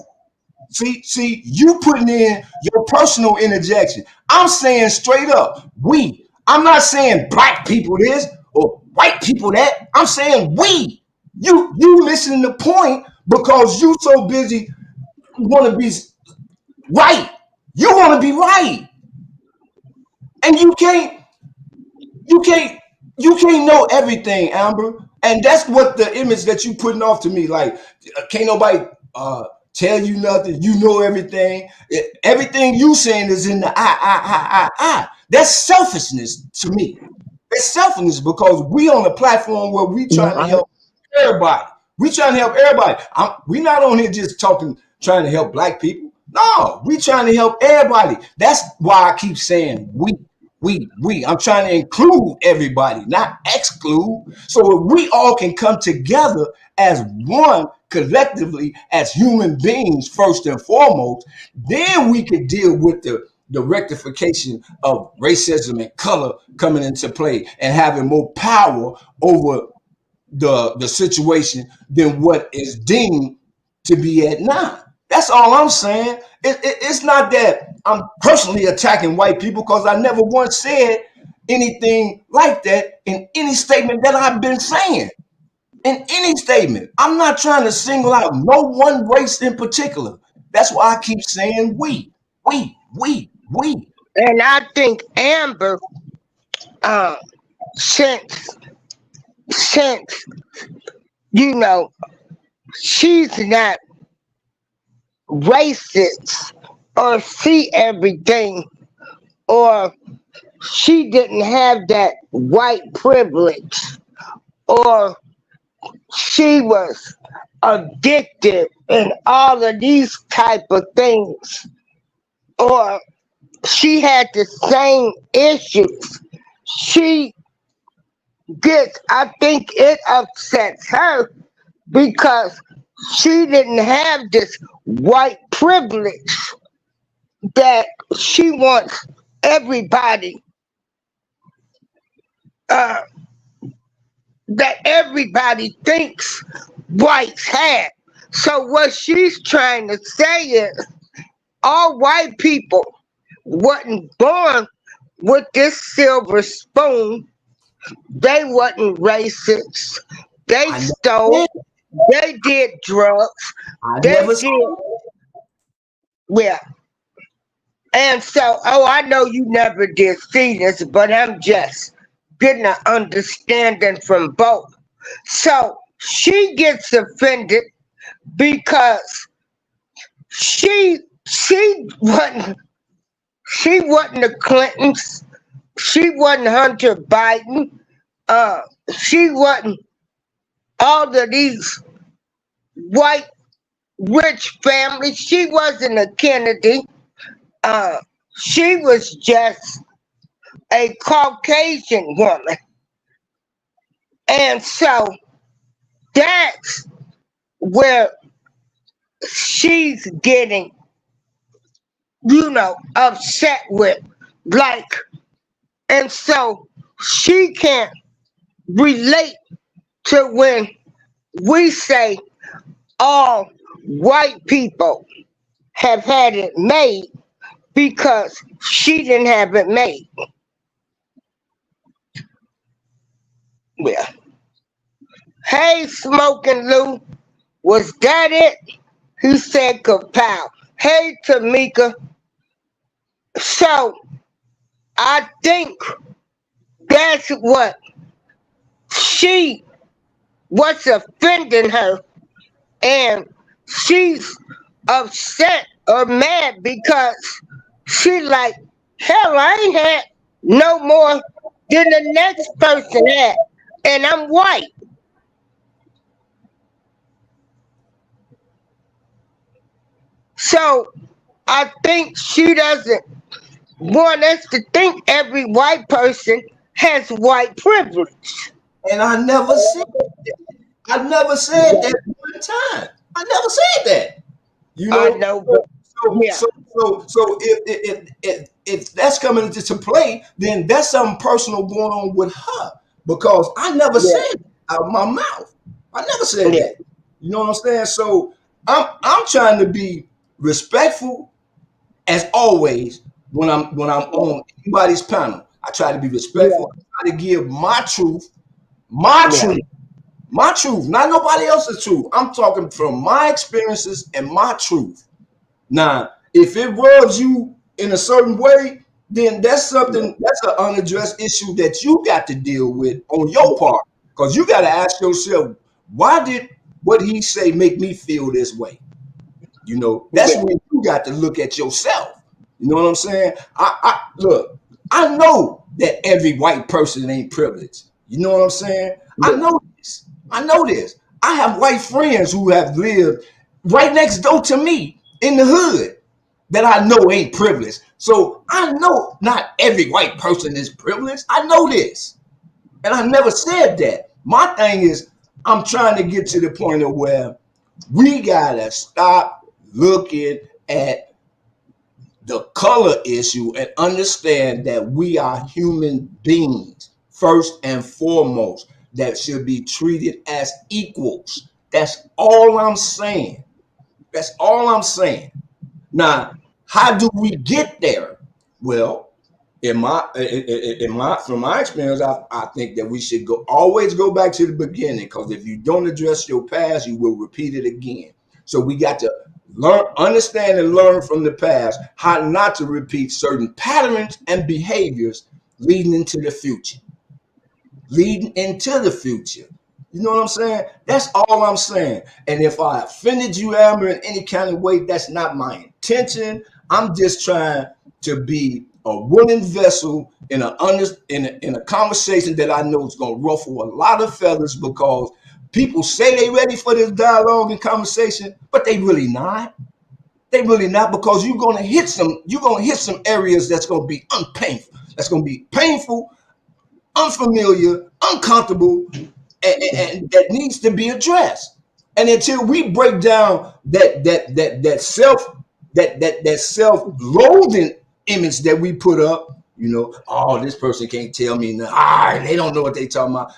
see you putting in your personal interjection. I'm saying straight up, we. I'm not saying black people this or white people that. I'm saying we. You listening to point because you so busy want to be right. You want to be right, and you can't, you can't know everything, Amber. And that's what the image that you putting off to me. Like, can't nobody tell you nothing. You know everything. Everything you saying is in the I. That's selfishness to me. It's selfishness because we on a platform where we No, trying to help everybody. We trying to help everybody. We not on here just talking, trying to help black people. No, we trying to help everybody. That's why I keep saying we. I'm trying to include everybody, not exclude. So if we all can come together as one collectively as human beings first and foremost, then we can deal with the rectification of racism and color coming into play and having more power over the situation than what is deemed to be at now. That's all I'm saying. It's not that I'm personally attacking white people because I never once said anything like that in any statement that I've been saying. In any statement, I'm not trying to single out no one race in particular. That's why I keep saying we. And I think Amber, uh, since since you know she's not racist or see everything, or she didn't have that white privilege, or she was addicted and all of these type of things, or she had the same issues. She gets, I think it upsets her because she didn't have this white privilege that she wants everybody, uh, that everybody thinks whites have. So what she's trying to say is all white people wasn't born with this silver spoon. They wasn't racist. They I stole. never, They did drugs. I They never did, well. And so, oh, I know you never did see this, but I'm just getting an understanding from both. So she gets offended because she She wasn't. She wasn't the Clintons. She wasn't Hunter Biden. Uh, she wasn't all of these white rich families. She wasn't a Kennedy. Uh, she was just a Caucasian woman, and so that's where she's getting, upset with. Like, and so she can't relate to when we say all white people have had it made because she didn't have it made. Yeah. Hey, Smoking Lou, was that it? He said kapow. Hey, Tamika. So I think that's what she what's offending her, and she's upset or mad because she like, hell, I ain't had no more than the next person had, and I'm white. So I think she doesn't want us to think every white person has white privilege. And I never said that one time. I never said that. You I know, know, so but yeah, if that's coming into play, then that's something personal going on with her because I never yeah, said it out of my mouth. I never said yeah, that. You know what I'm saying? So I'm trying to be respectful as always when I'm on anybody's panel. I try to be yeah, respectful. I try to give my truth, my yeah, truth, my truth, not nobody else's truth. I'm talking from my experiences and my truth. Now, if it rubs you in a certain way, then that's something that's an unaddressed issue that you got to deal with on your part. Because you got to ask yourself, why did what he say make me feel this way? You know, that's yeah, when you got to look at yourself. You know what I'm saying? I look, I know that every white person ain't privileged. You know what I'm saying? I yeah, know this. I know this. I have white friends who have lived right next door to me in the hood that I know ain't privileged. So I know not every white person is privileged. I know this. And I never said that. My thing is, I'm trying to get to the point of where we gotta stop looking at the color issue and understand that we are human beings first and foremost that should be treated as equals. That's all I'm saying. That's all I'm saying. Now, how do we get there? Well, from my experience, I think that we should always go back to the beginning because if you don't address your past, you will repeat it again. So we got to understand and learn from the past how not to repeat certain patterns and behaviors leading into the future. Leading into the future. You know what I'm saying? That's all I'm saying. And if I offended you, Amber, in any kind of way, that's not my intention. I'm just trying to be a willing vessel in a conversation that I know is going to ruffle a lot of feathers because people say they ready for this dialogue and conversation, but they really not. They really not because you're gonna hit some areas that's gonna be unpainful. That's gonna be painful, unfamiliar, uncomfortable, and that needs to be addressed. And until we break down that self-loathing image that we put up, oh, this person can't tell me nothing. They don't know what they talking about.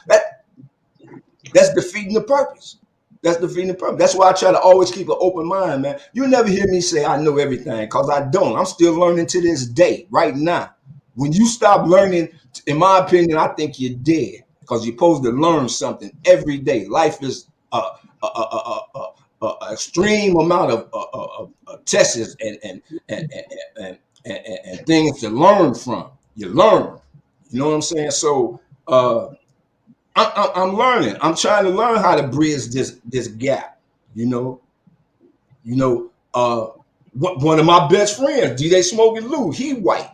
That's defeating the purpose. That's defeating the purpose. That's why I try to always keep an open mind, man. You'll never hear me say I know everything because I don't. I'm still learning to this day, right now. When you stop learning, in my opinion, I think you're dead because you're supposed to learn something every day. Life is a extreme amount of tests and, and, and things to learn from. You learn. You know what I'm saying? So I'm learning. I'm trying to learn how to bridge this gap. You know, you know. one of my best friends, DJ Smoking Lou, he white.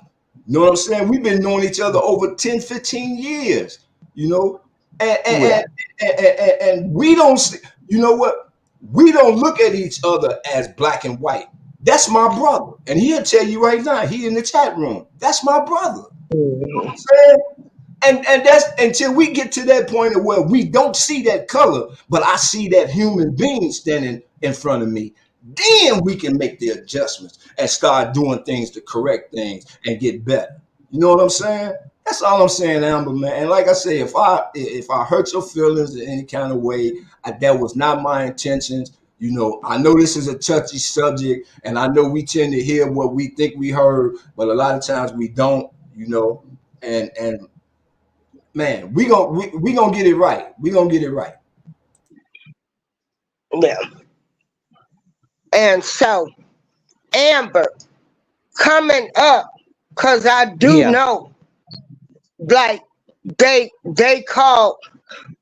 You know what I'm saying? We've been knowing each other over 10, 15 years, you know? And we don't, you know what? We don't look at each other as black and white. That's my brother. And he'll tell you right now, he in the chat room. That's my brother. You know what I'm saying? And that's until we get to that point of where we don't see that color, but I see that human being standing in front of me. Then we can make the adjustments and start doing things to correct things and get better. You know what I'm saying? That's all I'm saying, Amber, man. And like I say, if I hurt your feelings in any kind of way, that was not my intentions. You know, I know this is a touchy subject, and I know we tend to hear what we think we heard, but a lot of times we don't. You know, and man, we gonna get it right. We gonna get it right. Yeah. And so, Amber, coming up, because I do know, like, they call,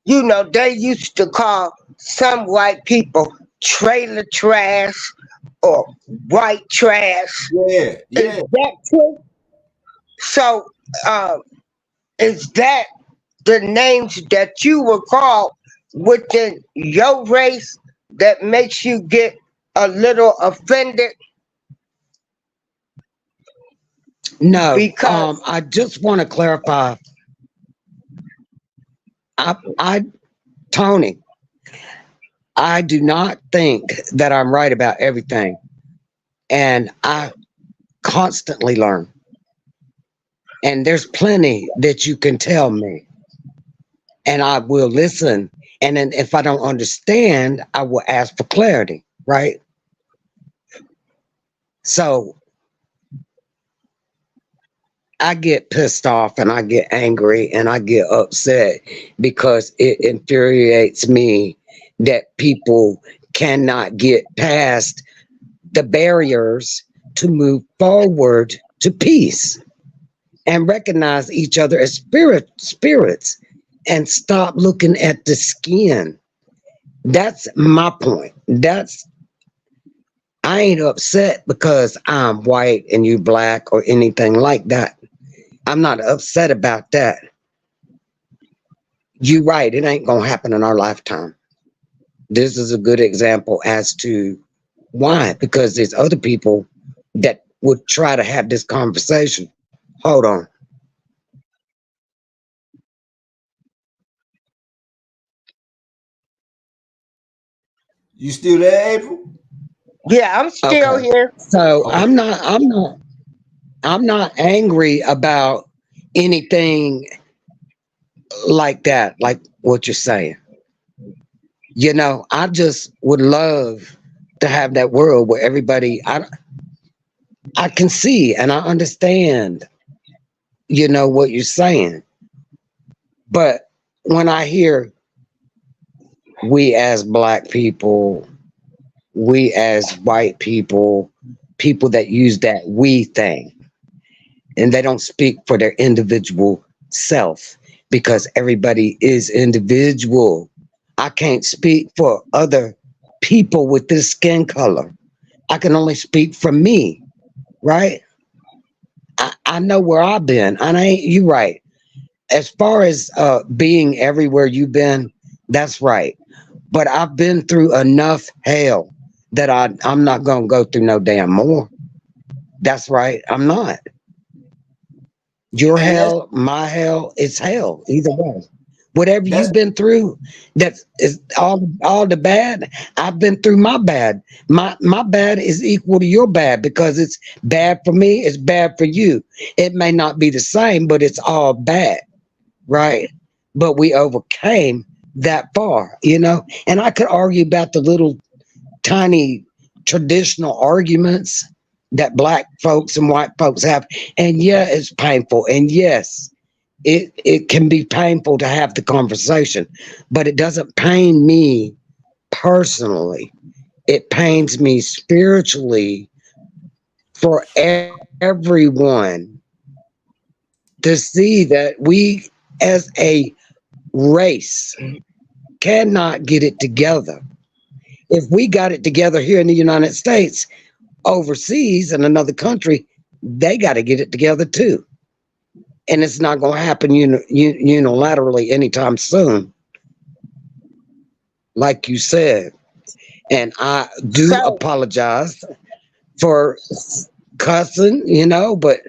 you know, they used to call some white people trailer trash or white trash. Yeah, yeah. Is that true? So, is that the names that you were called within your race that makes you get a little offended? No, Because I just want to clarify. Tony, I do not think that I'm right about everything, and I constantly learn. And there's plenty that you can tell me, and I will listen. And then if I don't understand, I will ask for clarity, right? So I get pissed off and I get angry and I get upset because it infuriates me that people cannot get past the barriers to move forward to peace and recognize each other as spirits and stop looking at the skin. That's my point. I ain't upset because I'm white and you black or anything like that. I'm not upset about that. You're right. It ain't going to happen in our lifetime. This is a good example as to why, because there's other people that would try to have this conversation. Hold on. You still there, April? yeah, I'm still Okay. here. So Okay. I'm not angry about anything like that, like what you're saying. You know, I just would love to have that world where everybody I can see and I understand, you know, what you're saying. But when I hear we as black people, we as white people, people that use that we thing, and they don't speak for their individual self because everybody is individual. I can't speak for other people with this skin color. I can only speak for me, right? I know where I've been, and you right. As far as being everywhere you've been, that's right. But I've been through enough hell that I'm not gonna go through no damn more. That's right. I'm not. Your And hell, my hell, it's hell. Either way. Whatever that's you've been through, that is all the bad. I've been through my bad. My bad is equal to your bad because it's bad for me, it's bad for you. It may not be the same, but it's all bad, right? But we overcame that far, you know? And I could argue about the little tiny traditional arguments that black folks and white folks have. And yeah, it's painful. And yes, it can be painful to have the conversation, but it doesn't pain me personally. It pains me spiritually for everyone to see that we as a race cannot get it together. If we got it together here in the United States, overseas in another country, they got to get it together too. And it's not going to happen unilaterally anytime soon, like you said. And I do So apologize for cussing, but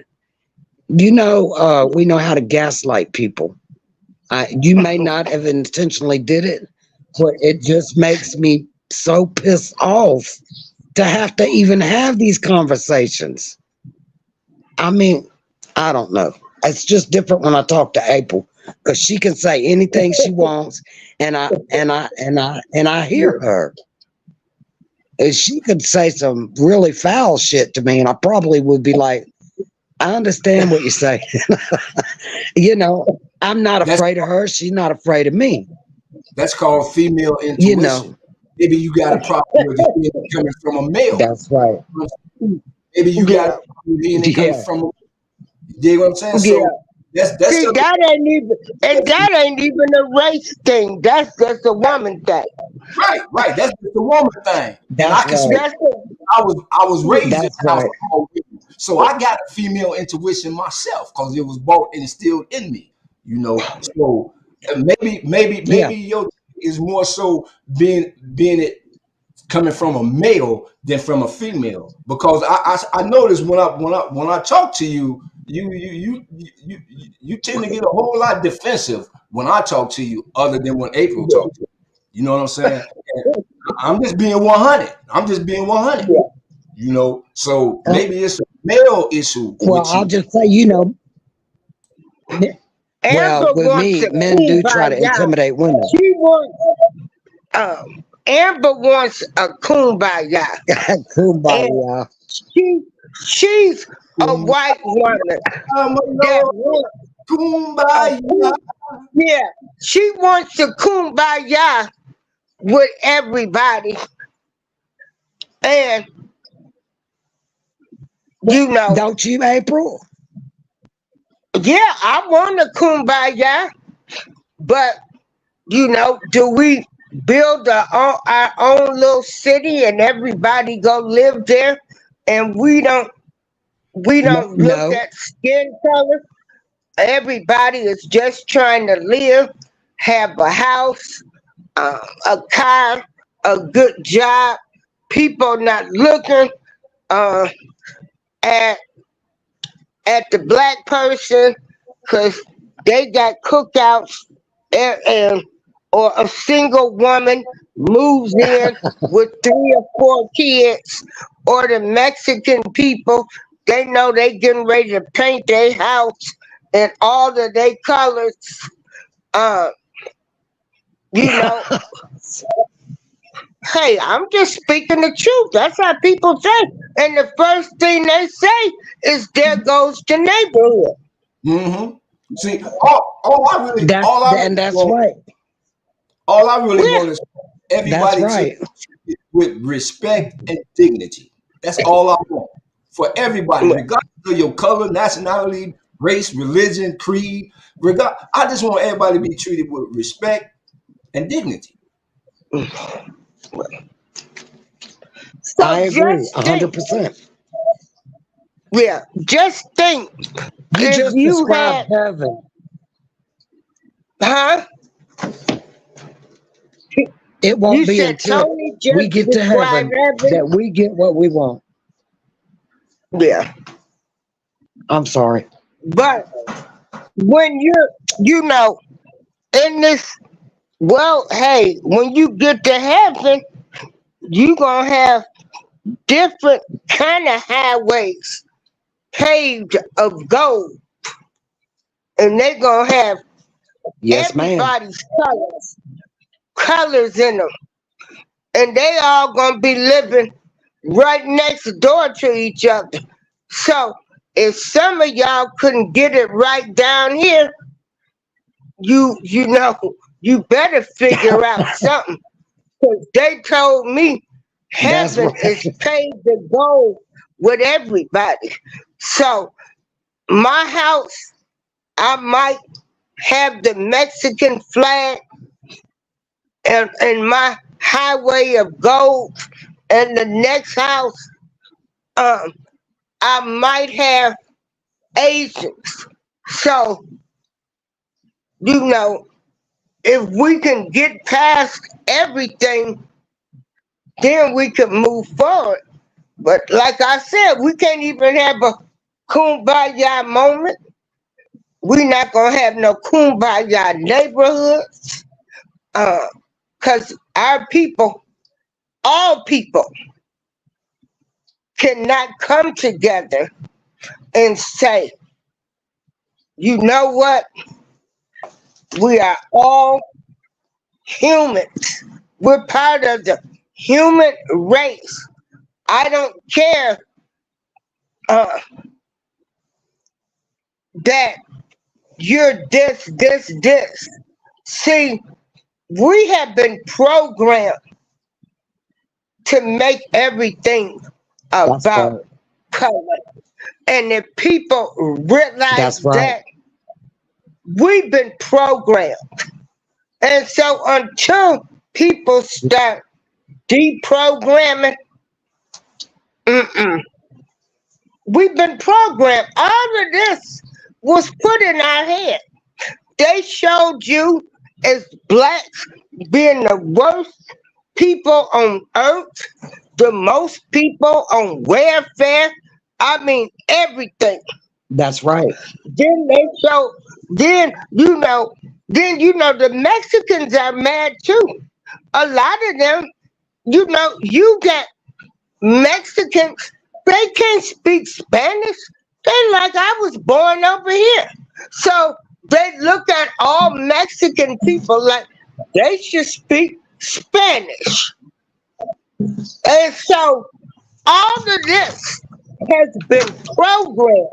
we know how to gaslight people. You may not have intentionally did it, but it just makes me so pissed off to have to even have these conversations. I mean, I don't know. It's just different when I talk to April because she can say anything she wants, and I hear her. And she could say some really foul shit to me, and I probably would be like, I understand what you're saying. I'm not That's afraid of her. She's not afraid of me. that's called female You intuition. know, Maybe you got a problem with it being coming from a male. that's right. Maybe you got a yeah, problem with it coming Yeah, from a, you dig what I'm saying? yeah. So that's See, something. that ain't even a race thing. That's just a woman thing. Right. That's just a woman thing. And I that's can speak. right. That's it. I was raised in That's a house right. of all women. So I got a female intuition myself because it was bought and instilled in me. So Yeah, maybe your is more so being it coming from a male than from a female because I notice when I talk to you you tend to get a whole lot defensive when I talk to you other than when April talks to you. You know what I'm saying? And I'm just being 100. I'm just being 100. Yeah. So Uh, maybe it's a male issue well, with I'll you. just say, well, Amber with wants me, a men do try to kumbaya. intimidate women. She wants Amber wants a kumbaya, and Kumbaya. she she's a Kumbaya, white woman my that lord. wants a Kumbaya. yeah. She wants to kumbaya with everybody, and you know, Don't you, April? yeah, I want a kumbaya, but do we build our own little city and everybody go live there, and we don't look No. at skin color? Everybody is just trying to live, have a house, a car, a good job. People not looking uh, at the black person because they got cookouts, and or a single woman moves in with 3 or 4 kids, or the Mexican people, they know they getting ready to paint their house in all of their colors. Uh, you know, hey, I'm just speaking the truth. That's how people say. And the first thing they say is, "There goes the neighborhood." Mm-hmm. See, That's right. all I really Yeah, want is That's everybody to right. treat with respect and dignity. That's all I want for everybody, yeah. regardless of your color, nationality, race, religion, creed. I just want everybody to be treated with respect and dignity. So I agree, just think, 100%. yeah, just think You if just you described had, heaven. huh? It won't You be said until Tony we just get to described heaven heaven. that we get what we want. Yeah, I'm sorry. but when you know, in this, well, hey, when you get to heaven, you gonna have different kind of highways paved of gold, and they gonna have Yes, ma'am. everybody's colors in them, and they all gonna be living right next door to each other. So if some of y'all couldn't get it right down here, you know you better figure out something. 'Cause they told me That's heaven is right. paved to gold with everybody. So my house, I might have the Mexican flag and my highway of gold, and the next house Um, I might have Asians. So, you know, if we can get past everything, then we can move forward. But like I said, we can't even have a kumbaya moment. We're not gonna have no kumbaya neighborhoods. Cause our people, all people, cannot come together and say, you know what? We are all humans. We're part of the human race. I don't care uh, that you're this. See, we have been programmed to make everything That's about right. color. And if people realize That's right. that, we've been programmed. And so until people start deprogramming, mm-mm, we've been programmed. All of this was put in our head. They showed you as blacks being the worst people on earth, the most people on welfare. I mean, everything. That's right. Then they show, then the Mexicans are mad too. A lot of them, you got Mexicans, they can't speak Spanish. They like I was born over here. So they look at all Mexican people like they should speak Spanish. And so all of this has been programmed.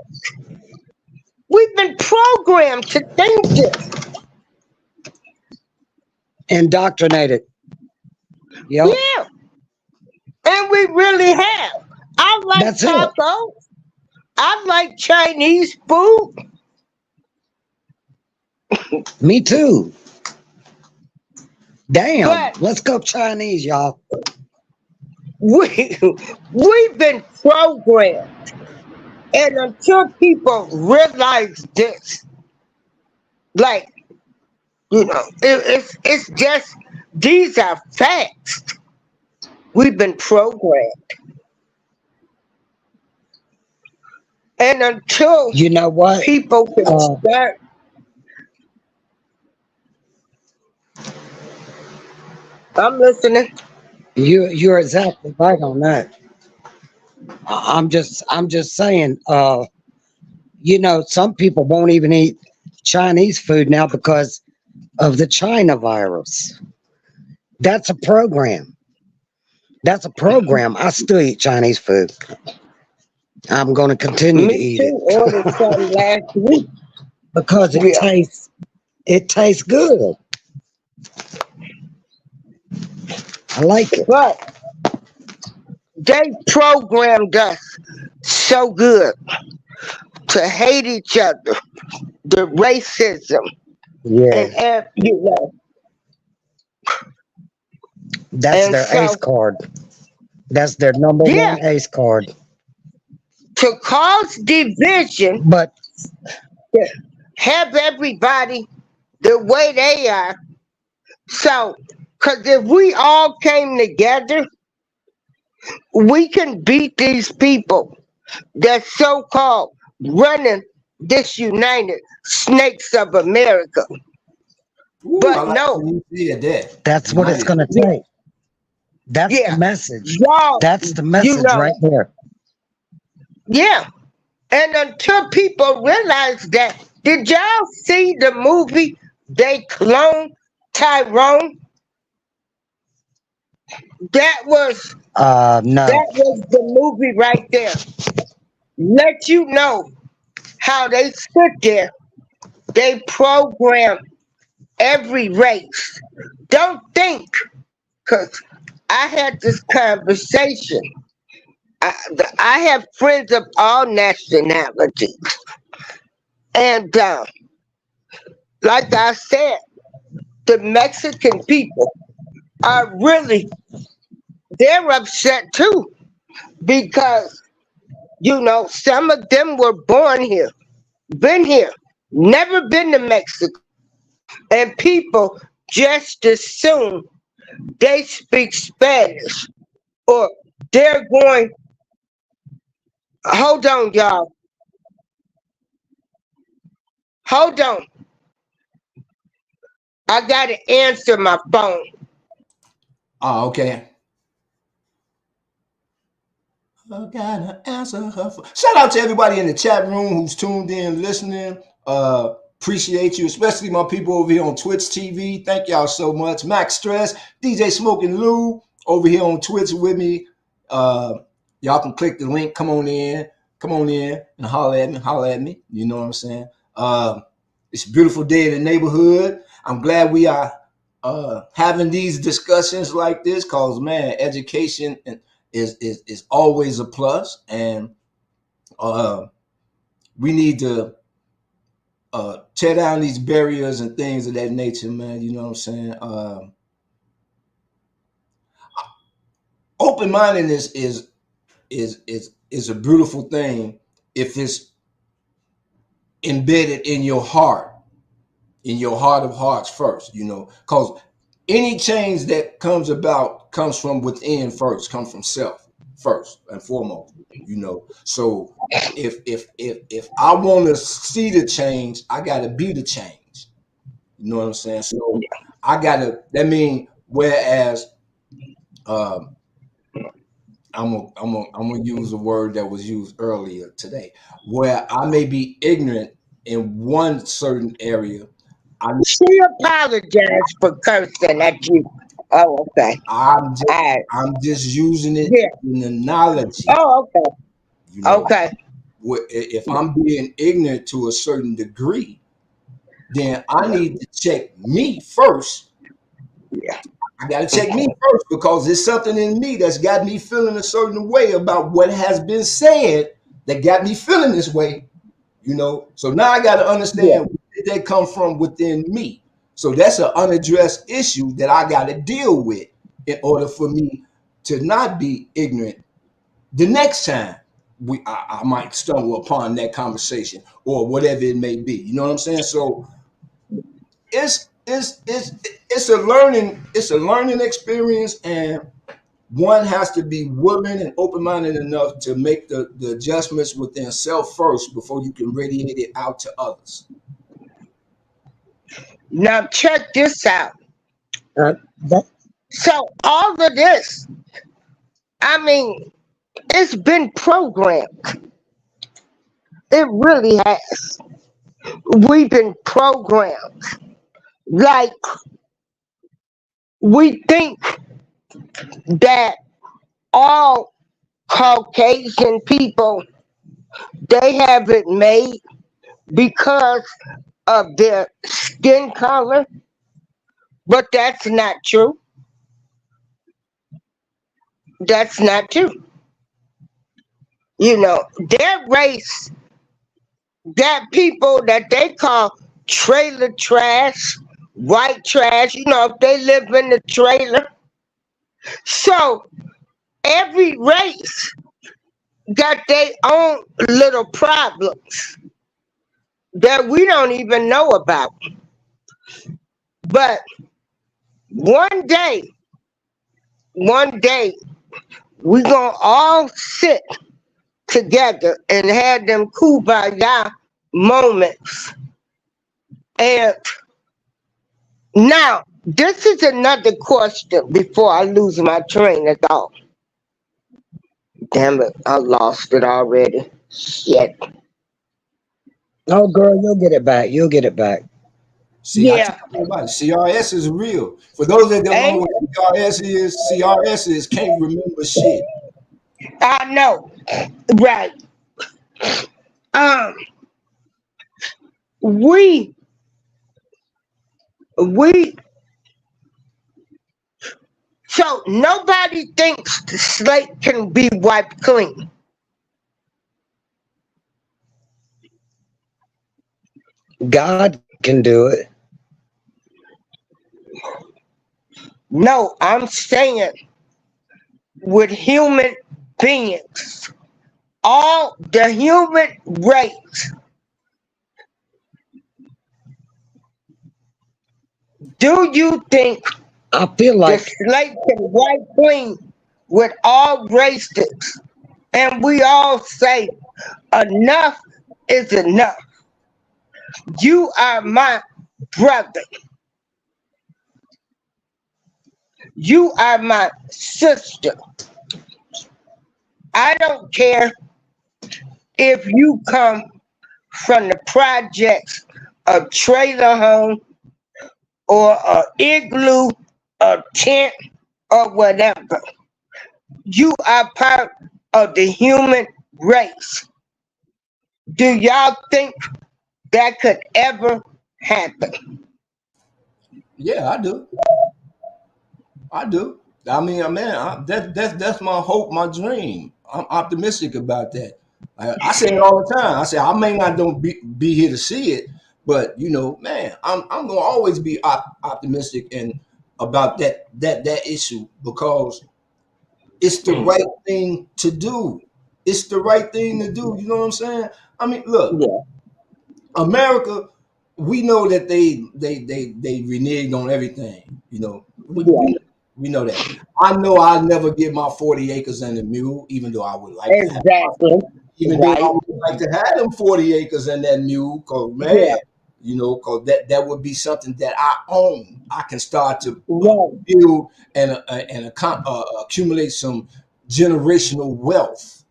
We've been programmed to think this. Indoctrinated. Yep. Yeah. And we really have. I like That's it. tacos. I like Chinese food. Me too. Damn. But Let's go Chinese, y'all. we we've been programmed. And until people realize this, like, it's just these are facts. We've been programmed. And until You know what? people can start, I'm listening. You're exactly right on that. I'm just saying, some people won't even eat Chinese food now because of the China virus. That's a program. That's a program. I still eat Chinese food. I'm going to continue to Me eat too. it Ordered something last week. because Yeah. it tastes good. I like it. But they programmed us so good to hate each other, the racism, Yeah, and that's and their ace so card. That's their number yeah, one ace card. to cause division, But to have everybody the way they are. So, because if we all came together, we can beat these people that so-called running this United Snakes of America. Ooh, I But like no, when you said that. that's what it's United. going to yeah, take. That's the yeah, message. y'all, That's the you message right know, there. yeah. And until people realize that, did y'all see the movie they cloned Tyrone? That was No. the movie right there. Let you know how they sit there. They program every race. Don't think, because I had this conversation. I have friends of all nationalities. And like I said, the Mexican people are really, they're upset too because You know, some of them were born here, been here, never been to Mexico. And people just assume they speak Spanish or they're going, hold on, y'all, hold on. I got to answer my phone. Oh, okay. I gotta answer her. Shout out to everybody in the chat room who's tuned in, listening. Appreciate you, especially my people over here on Twitch TV. Thank y'all so much. Max Stress, DJ Smoking Lou over here on Twitch with me. Y'all can click the link. Come on in and holler at me. You know what I'm saying? It's a beautiful day in the neighborhood. I'm glad we are having these discussions like this because, man, education is always a plus, and we need to tear down these barriers and things of that nature, man. You know what I'm saying? Open-mindedness is a beautiful thing if it's embedded in your heart of hearts first, you know, because any change that comes about comes from within first, comes from self first and foremost, you know. So if I want to see the change, I got to be the change. You know what I'm saying? So I got to. That means whereas I'm gonna use a word that was used earlier today, where I may be ignorant in one certain area. She apologized for cursing at you. Oh, okay. I'm just, All right. I'm just using it Yeah. in analogy. Oh, okay. You know, Okay. if I'm being ignorant to a certain degree, then I need to check me first. Yeah. I got to check me first because there's something in me that's got me feeling a certain way about what has been said that got me feeling this way. You know, so now I got to Yeah. understand where did that come from within me. So that's an unaddressed issue that I got to deal with in order for me to not be ignorant the next time I might stumble upon that conversation or whatever it may be. You know what I'm saying? So it's a learning experience, and one has to be willing and open-minded enough to make the adjustments within self first before you can radiate it out to others. Now check this out. Uh, that, So all of this, I mean, it's been programmed. It really has. We've been programmed. Like we think that all Caucasian people they have it made because of their skin color, but that's not true. That's not true. You know, their race got people that they call trailer trash, white trash, you know, if they live in the trailer. So every race got their own little problems that we don't even know about. But one day, one day, we gonna all sit together and have them kumbaya moments. And now, this is another question before I lose my train of thought. Damn it, I lost it already. Shit. oh, girl, you'll get it back. You'll get it back. See, I tell Yeah, everybody, CRS is real. For those that don't know ain't what CRS is can't remember shit. I know. Right. Um, we we so nobody thinks the slate can be wiped clean. God can do it. No, I'm saying with human beings. all the human race. Do you think I feel the like slate can wipe clean with all races? And we all say enough is enough. You are my brother. You are my sister. I don't care if you come from the projects, a trailer home, or a igloo, a tent, or whatever. You are part of the human race. Do y'all think that could ever happen? Yeah, I do. I do. I mean, man, that's my hope, my dream. I'm optimistic about that. I say it all the time. I say I may not don't be here to see it, but you know, man, I'm gonna always be optimistic and about that issue because it's the right thing to do. It's the right thing to do. You know what I'm saying? I mean, look, Yeah, America, we know that they reneged on everything. You know, yeah, we know that. I know I'll never get my 40 acres and a mule, even though I would like to have, exactly. even though I Right. would like to have them 40 acres and that mule, cause Yeah, man, you know, cause that would be something that I own. I can start to right, build and accumulate some generational wealth.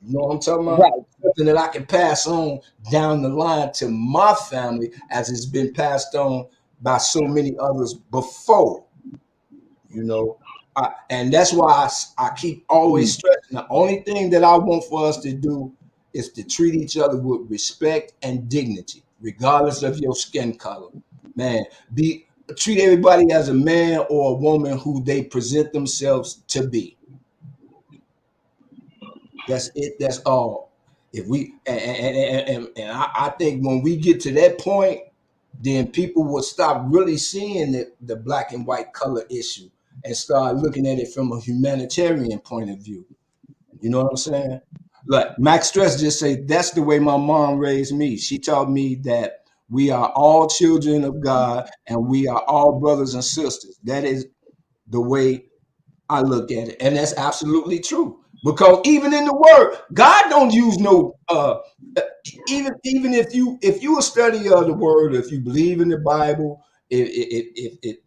You know what I'm talking about? right. Something that I can pass on down the line to my family as it's been passed on by so many others before. You know, and that's why I keep always stressing the only thing that I want for us to do is to treat each other with respect and dignity, regardless of your skin color. Man, be treat everybody as a man or a woman who they present themselves to be. That's it. That's all. If we and I think when we get to that point, then people will stop really seeing the black and white color issue and start looking at it from a humanitarian point of view. You know what I'm saying? Like Max Stress just say that's the way my mom raised me. She taught me that we are all children of God and we are all brothers and sisters. That is the way I look at it, and that's absolutely true. Because even in the Word, God don't use no. Even if you a study of the Word, if you believe in the Bible, if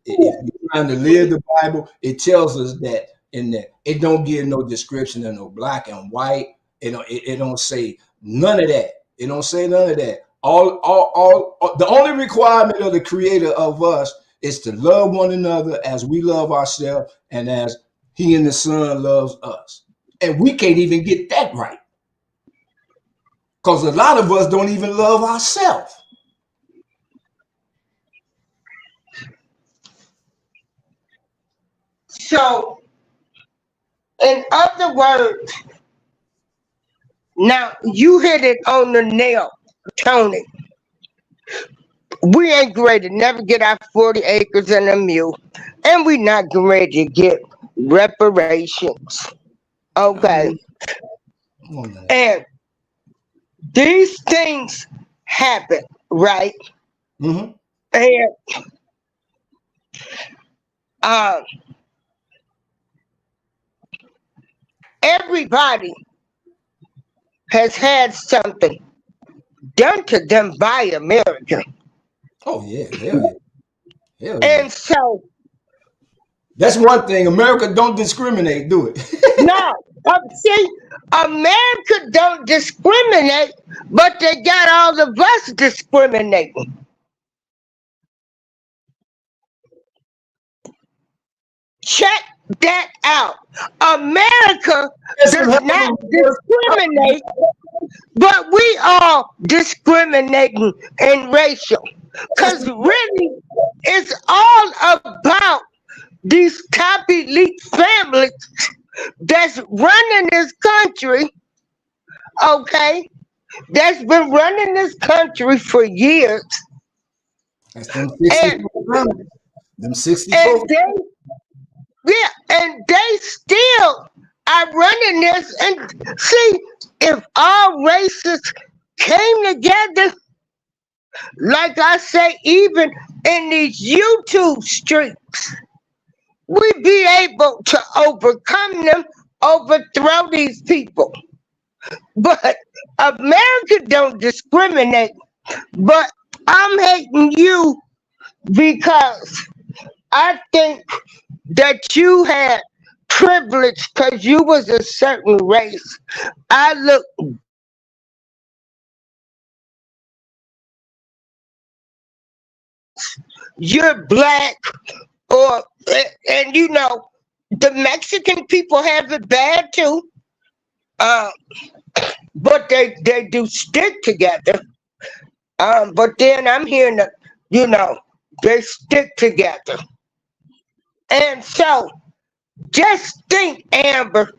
you're trying to live the Bible, it tells us that in that it don't give no description of no black and white. It don't say none of that. It don't say none of that. The only requirement of the Creator of us is to love one another as we love ourselves and as he and the Son loves us. And we can't even get that right. Because a lot of us don't even love ourselves. So, in other words, now you hit it on the nail, Tony. We ain't ready to never get our 40 acres and a mule, and we not ready to get reparations. Okay, and these things happen, right? Mm-hmm. And um, everybody has had something done to them by America, Oh yeah, hell yeah, hell yeah. and so That's one thing. America don't discriminate, do it? no, see, America don't discriminate, but they got all of us discriminating. Check that out. America That's what does not happened. discriminate, but we are discriminating in racial. Because really, it's all about these top elite families that's running this country, okay? That's been running this country for years. That's them And 64. Them 64. and they yeah, and they still I run in this and see if all races came together, like I say, even in these YouTube streets, we'd be able to overcome them, overthrow these people. But America don't discriminate. But I'm hating you because I think that you had privilege because you was a certain race. I look you're black or and you know the Mexican people have it bad too. Uh, but they do stick together. But then I'm hearing that, you know, they stick together. And so just think, Amber,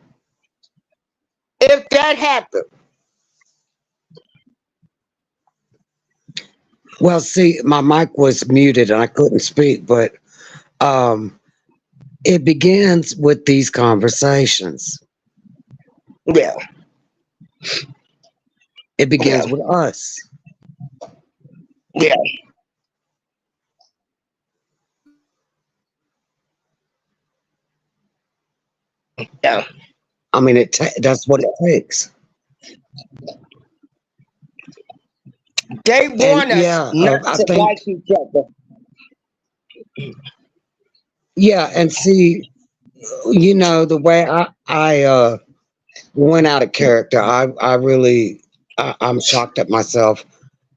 if that happened. Well, see, my mic was muted and I couldn't speak, but um, it begins with these conversations. Yeah, It yeah, begins with us. yeah, yeah. I mean, that's what it takes. They And want us yeah, not I to think, like each other. yeah, and see, you know, the way I went out of character, I really, I'm shocked at myself.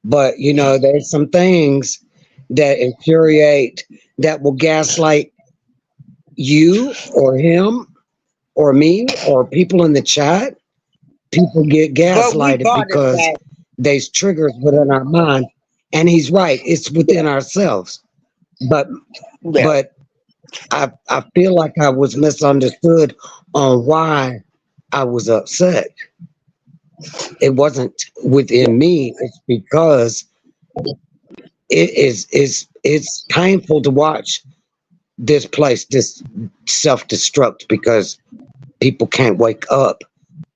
But you know, there's some things that infuriate, that will gaslight you or him or me or people in the chat. People get But we gaslighted bought it because back. there's triggers within our mind, and he's right. It's Yeah, within ourselves. But yeah. but I feel like I was misunderstood on why I was upset. It wasn't within me. It's because it's painful to watch this place just self-destruct because people can't wake up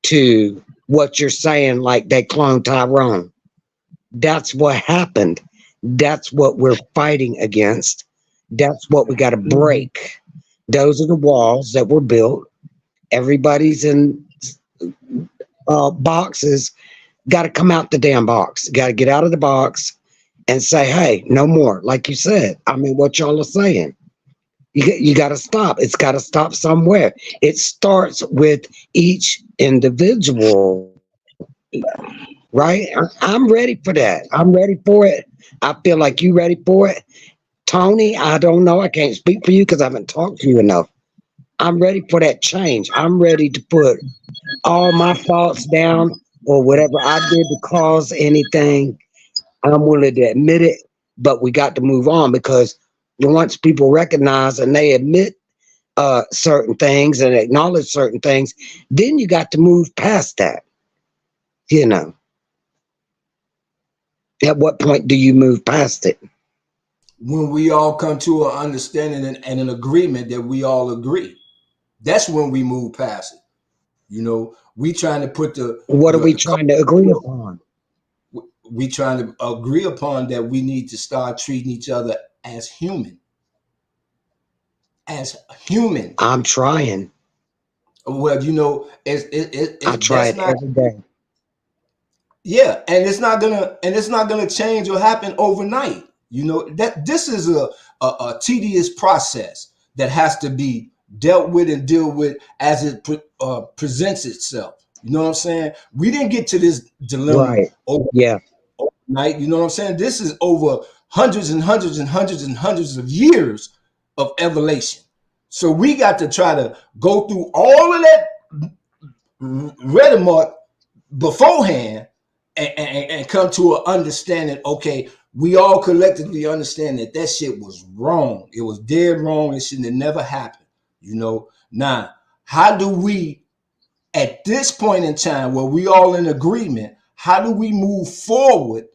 to what you're saying, like they cloned Tyrone. That's what happened. That's what we're fighting against. That's what we got to break. Those are the walls that were built. Everybody's in boxes. Got to come out the damn box. Got to get out of the box and say, hey, no more. Like you said, I mean, what y'all are saying. You got to stop. It's got to stop somewhere. It starts with each individual, right? I'm ready for that. I'm ready for it. I feel like you ready for it. Tony, I don't know. I can't speak for you because I haven't talked to you enough. I'm ready for that change. I'm ready to put all my thoughts down or whatever I did to cause anything. I'm willing to admit it, but we got to move on because once people recognize and they admit certain things and acknowledge certain things, then you got to move past that. You know, at what point do you move past it? When we all come to an understanding and an agreement that we all agree, that's when we move past it. You know, we trying to put What are we trying to agree upon? we trying to agree upon that we need to start treating each other as human, as human. I'm trying. Well, you know, I try that's it not. every day. Yeah, and it's not gonna change or happen overnight. You know that this is a tedious process that has to be dealt with and deal with as it presents itself. You know what I'm saying? We didn't get to this dilemma Right. Yeah. overnight. You know what I'm saying? This is over hundreds and hundreds and hundreds and hundreds of years of evolution. So we got to try to go through all of that rhetoric beforehand and come to an understanding. Okay, we all collectively understand that that shit was wrong. It was dead wrong. It shouldn't have never happened. You know. Now, how do we, at this point in time, where we all in agreement, how do we move forward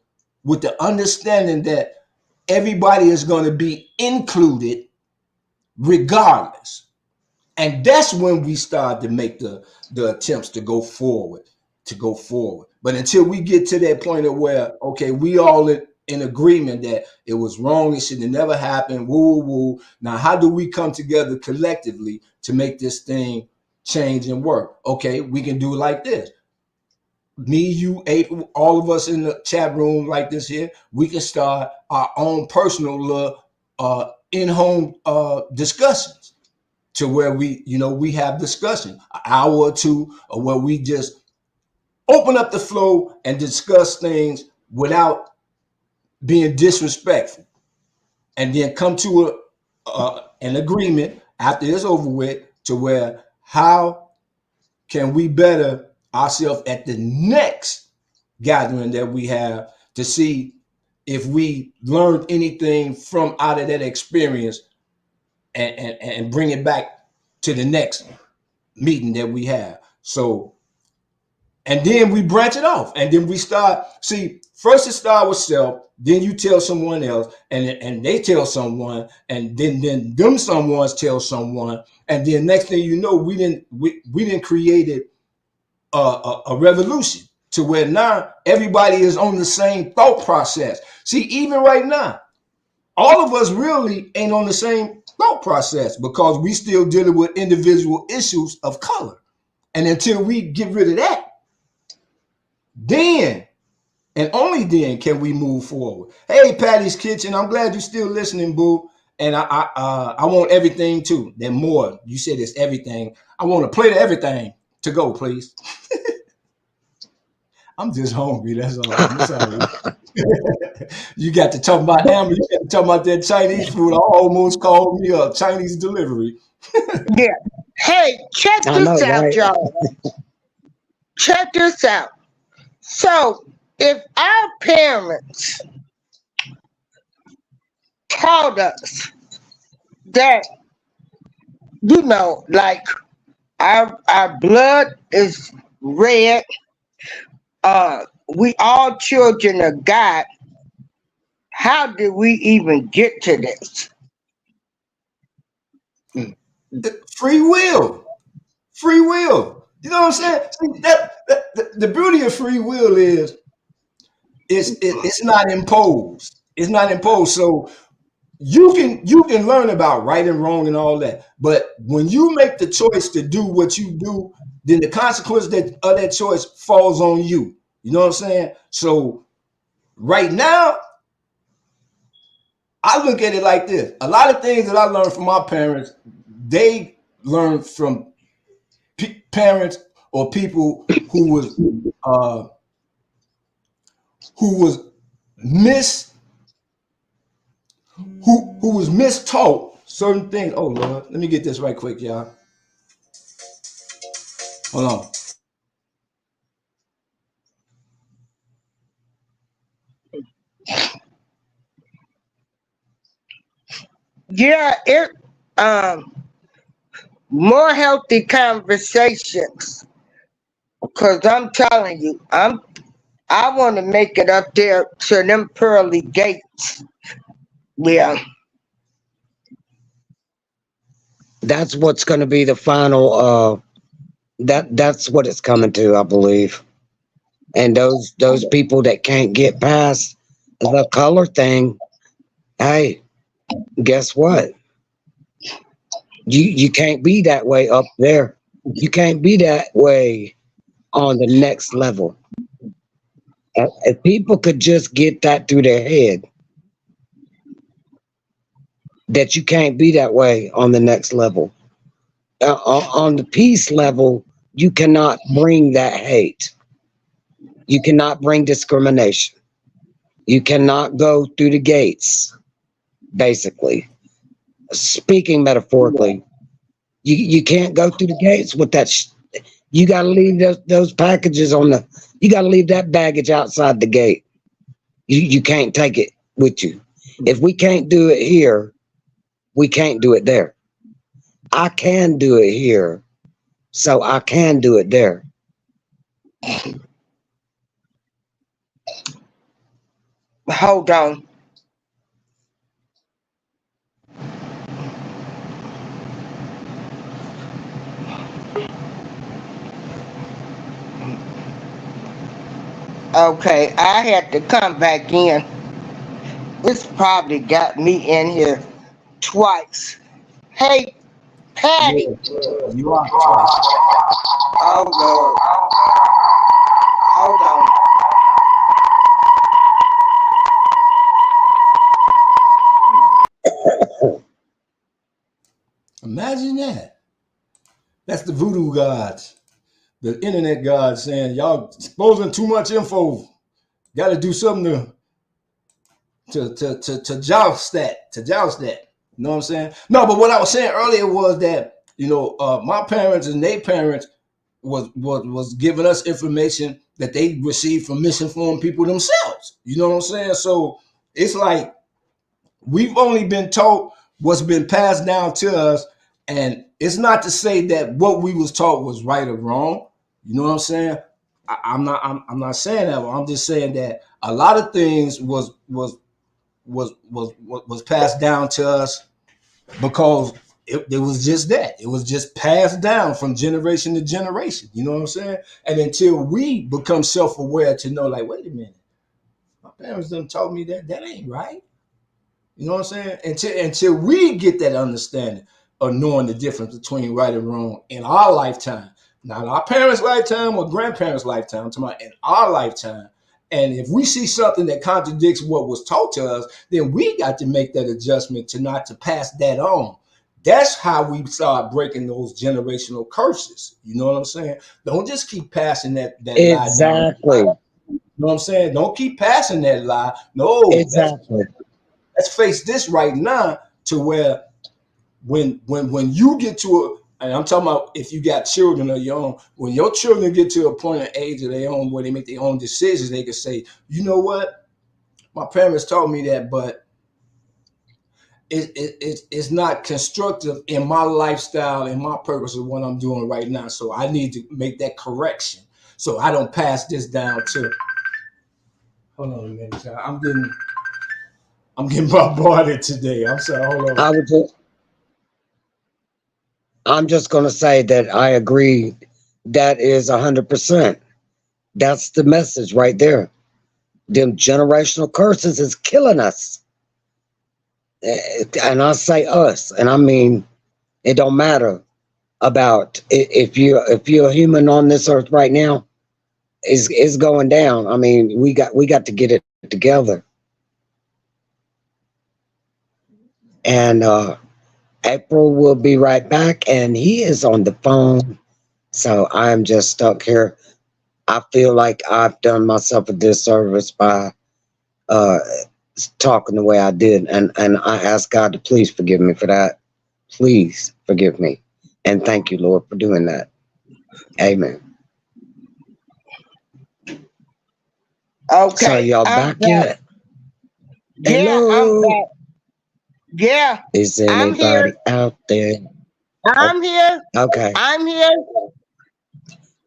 with the understanding that everybody is going to be included, regardless? And that's when we start to make the attempts to go forward, But until we get to that point of where, okay, we all in agreement that it was wrong, it should have never happened, woo, woo, woo. Now, how do we come together collectively to make this thing change and work? Okay, we can do it like this. Me, you, eight, all of us in the chat room like this here, we can start our own personal in-home discussions to where we have discussion, an hour or two, or where we just open up the flow and discuss things without being disrespectful, and then come to an agreement after it's over with to where how can we better ourselves at the next gathering that we have to see if we learned anything from out of that experience and bring it back to the next meeting that we have. So, and then we branch it off, and then we start. See, first it start with self, then you tell someone else, and they tell someone, and then them someones tell someone, and then next thing you know, we didn't created a revolution to where now everybody is on the same thought process. See, even right now, all of us really ain't on the same thought process because we still dealing with individual issues of color. And until we get rid of that, then and only then can we move forward. Hey, Patty's Kitchen, I'm glad you're still listening, boo. And I want everything too. Then more. You said it's everything. I want to play to everything to go, please. I'm just hungry. That's all. I'm sorry. You got to talk about Amber. You got to talk about that Chinese food. I almost called me a Chinese delivery. Yeah. Hey, check I know, this out, right? y'all. Check this out. So, if our parents taught us that, like our blood is red, we all children of God, how did we even get to this? Free will. Free will. You know what I'm saying? See, the beauty of free will is it's not imposed. It's not imposed. So you can learn about right and wrong and all that. But when you make the choice to do what you do, then the consequence of that choice falls on you. You know what I'm saying? So right now, I look at it like this. A lot of things that I learned from my parents, they learned from parents or people uh, who was mis who was mistaught certain things. Oh Lord, let me get this right quick, y'all. Hold on. Yeah, it um more healthy conversations. Cause I'm telling you, I want to make it up there to them pearly gates. Yeah, That's what's going to be the final. That's what it's coming to, I believe. And those people that can't get past the color thing, hey, guess what? You can't be that way up there. You can't be that way on the next level. If people could just get that through their head, that you can't be that way on the next level. On the peace level, you cannot bring that hate. You cannot bring discrimination. You cannot go through the gates, basically. Speaking metaphorically, you can't go through the gates with that. You got to leave those packages on the. You got to leave that baggage outside the gate. You can't take it with you. If we can't do it here, we can't do it there. I can do it here, so I can do it there. hold on. Okay, I had to come back in. It's probably got me in here twice. Hey, Patty. Yeah, you are twice. Oh Lord, hold on. Imagine that. That's the voodoo gods, the internet gods saying y'all exposing too much info. Got to do something to joust that, You know what I'm saying? No, but what I was saying earlier was that my parents and their parents was giving us information that they received from misinformed people themselves. You know what I'm saying? So it's like we've only been taught what's been passed down to us, and it's not to say that what we was taught was right or wrong. You know what I'm saying? I'm not saying that. I'm just saying that a lot of things was passed down to us because it was just that. It was just passed down from generation to generation. You know what I'm saying? And until we become self-aware to know, like, wait a minute, my parents done taught me that ain't right. You know what I'm saying? Until we get that understanding of knowing the difference between right and wrong in our lifetime, not our parents' lifetime or grandparents' lifetime, to my in our lifetime. And if we see something that contradicts what was taught to us, then we got to make that adjustment to not to pass that on. That's how we start breaking those generational curses. You know what I'm saying? Don't just keep passing that lie down. Exactly. You know what I'm saying? Don't keep passing that lie. No, Exactly. let's face this right now to where when you get to and I'm talking about if you got children of your own, when your children get to a point of age of their own where they make their own decisions, they can say, you know what, my parents taught me that, but it's not constructive in my lifestyle and my purpose of what I'm doing right now. So I need to make that correction so I don't pass this down to. Hold on a minute, child. I'm getting bombarded today. I'm sorry. Hold on. I'm just going to say that I agree. That is 100%. That's the message right there. Them generational curses is killing us. And I say us, and I mean, it don't matter about if you're a human on this earth right now, it's going down. I mean, we got to get it together. And April will be right back, and he is on the phone. So I'm just stuck here. I feel like I've done myself a disservice by uh, talking the way I did, and I ask God to please forgive me for that. Please forgive me, and thank you, Lord, for doing that. Amen. So Okay, y'all I'm back back. yet? Yeah, I'm Hello? back. Yeah, Is I'm here. anybody out there? I'm here. Okay. I'm here.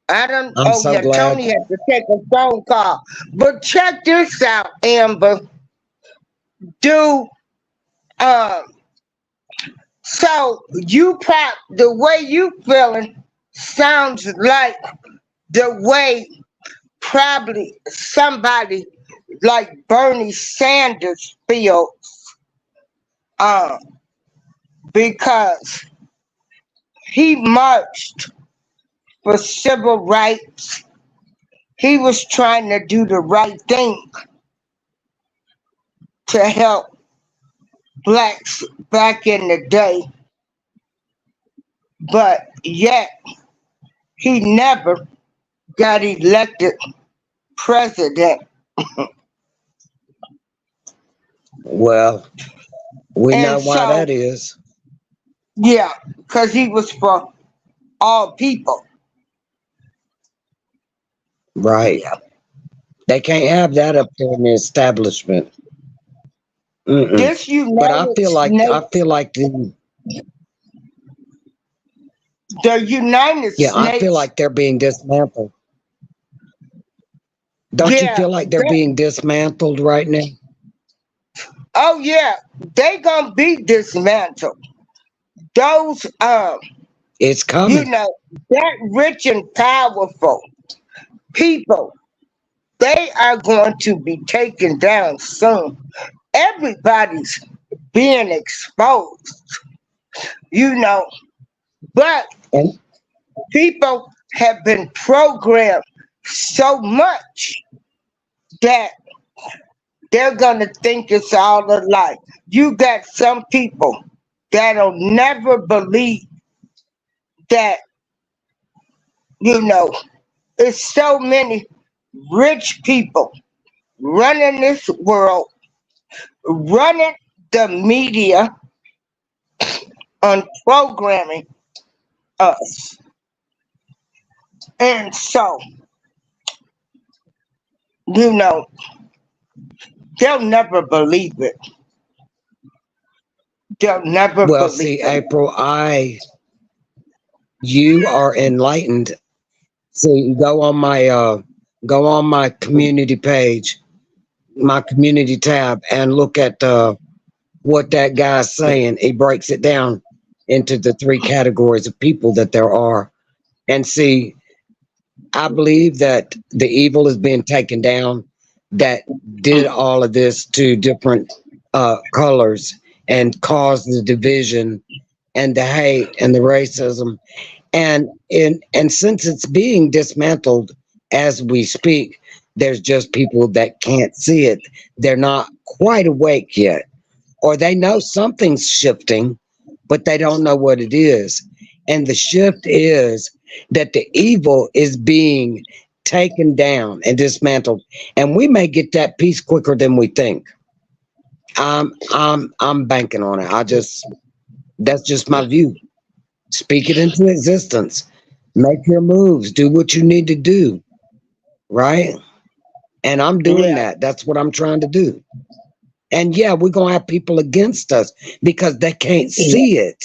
I don't. I'm Oh so yeah, glad. Tony had to take a phone call. But check this out, Amber. Do um. So the way you feeling sounds like the way probably somebody like Bernie Sanders feels. Um, because he marched for civil rights. He was trying to do the right thing to help blacks back in the day, but yet he never got elected president. Well, we know And why that so, is. yeah, because he was for all people. Right. They can't have that up there in the establishment. Mm-mm. This But I United feel like Snakes, the United I feel Snakes, like they're being dismantled. Don't you yeah, feel like they're being dismantled right now? oh yeah, they gonna be dismantled. Those It's you coming. know, that rich and powerful people, They are going to be taken down soon. Everybody's being exposed, you know, but And people have been programmed so much that they're going to think it's all a lie. You got some people that'll never believe that, you know, it's so many rich people running this world, running the media, on programming us. And so, you know, they'll never believe it. They'll never well, believe see, it. April, you are enlightened. See, go on my community page, my community tab, and look at what that guy's saying. He breaks it down into the three categories of people that there are. And see, I believe that the evil is being taken down that did all of this to different colors and caused the division and the hate and the racism. And since it's being dismantled as we speak, there's just people that can't see it. They're not quite awake yet, or they know something's shifting, but they don't know what it is. And the shift is that the evil is being taken down and dismantled, and we may get that peace quicker than we think. I'm banking on it. That's just my view. Speak it into existence. Make your moves. Do what you need to do. Right? And I'm doing Yeah, that. That's what I'm trying to do. And yeah, we're gonna have people against us because they can't see it.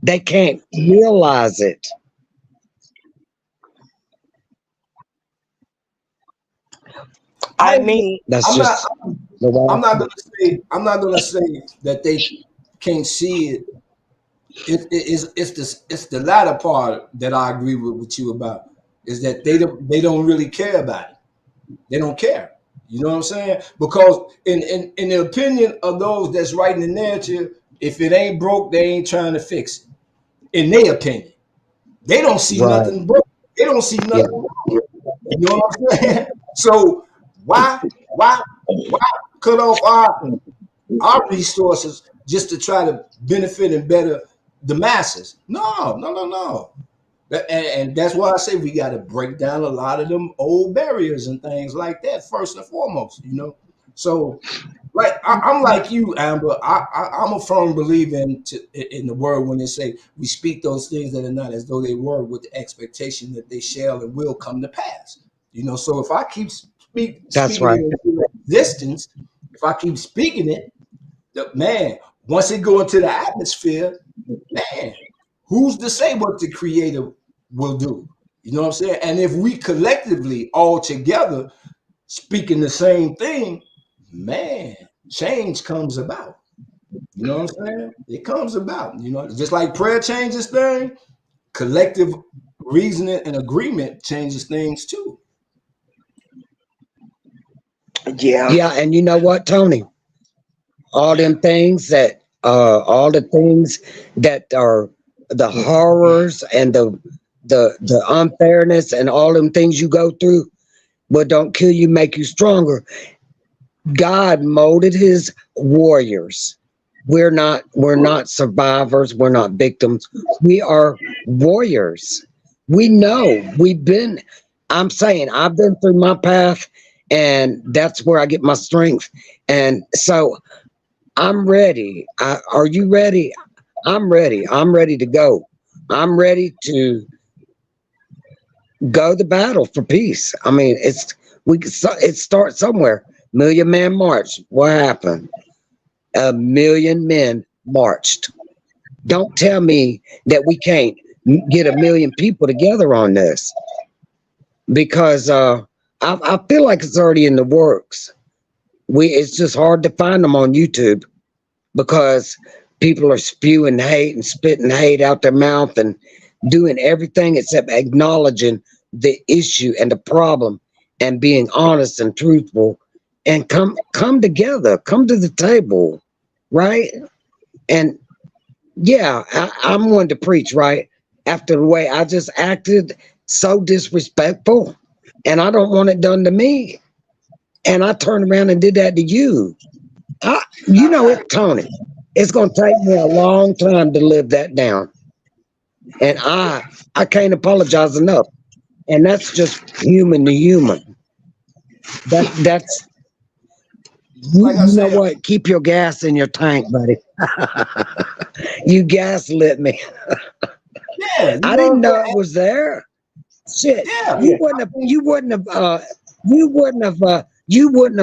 They can't realize it. I I mean, That's I'm not just the way I'm I not see gonna say that they can't see it. It's the latter part that I agree with you about, is that they don't really care about it. They don't care. You know what I'm saying? Because in the opinion of those that's writing the narrative, if it ain't broke, they ain't trying to fix it. In their opinion, they don't it. see Right. nothing broke. They don't see Yeah. nothing wrong. You know what I'm saying? So why cut off our resources just to try to benefit and better the masses? No, no, no, no. And that's why I say we got to break down a lot of them old barriers and things like that first and foremost. So like I'm like you, Amber. I'm a firm believer in the word when they say we speak those things that are not as though they were, with the expectation that they shall and will come to pass. So if I keep That's speaking it right. into existence, if I keep speaking it, man, once it go into the atmosphere, man, who's to say what the creator will do? You know what I'm saying? And if we collectively all together speaking the same thing, man, change comes about. You know what I'm saying? It comes about. Just like prayer changes things, collective reasoning and agreement changes things too. yeah, Yeah, and you know what, Tony? All the things that are the horrors and the unfairness and all them things you go through, but don't kill you, make you stronger. God molded his warriors. We're not survivors, we're not victims. We are warriors. We know we've been I'm saying I've been through my path, and that's where I get my strength. And so I'm ready. Are you ready? I'm ready. I'm ready to go. I'm ready to go to battle for peace. I mean, it starts somewhere. Million Man March. What happened? A million men marched. Don't tell me that we can't get a million people together on this, because I feel like it's already in the works. It's just hard to find them on YouTube because people are spewing hate and spitting hate out their mouth and doing everything except acknowledging the issue and the problem and being honest and truthful and come together, come to the table, right? And yeah, I'm one to preach, right? After the way I just acted so disrespectful, and I don't want it done to me. And I turned around and did that to you. You know it, Tony. It's gonna take me a long time to live that down, and I can't apologize enough. And that's just human to human. That's Like I you know said, what? Keep your gas in your tank, buddy. You gaslit me. yeah, you I know didn't what know I'm it was there. Shit, saying? you wouldn't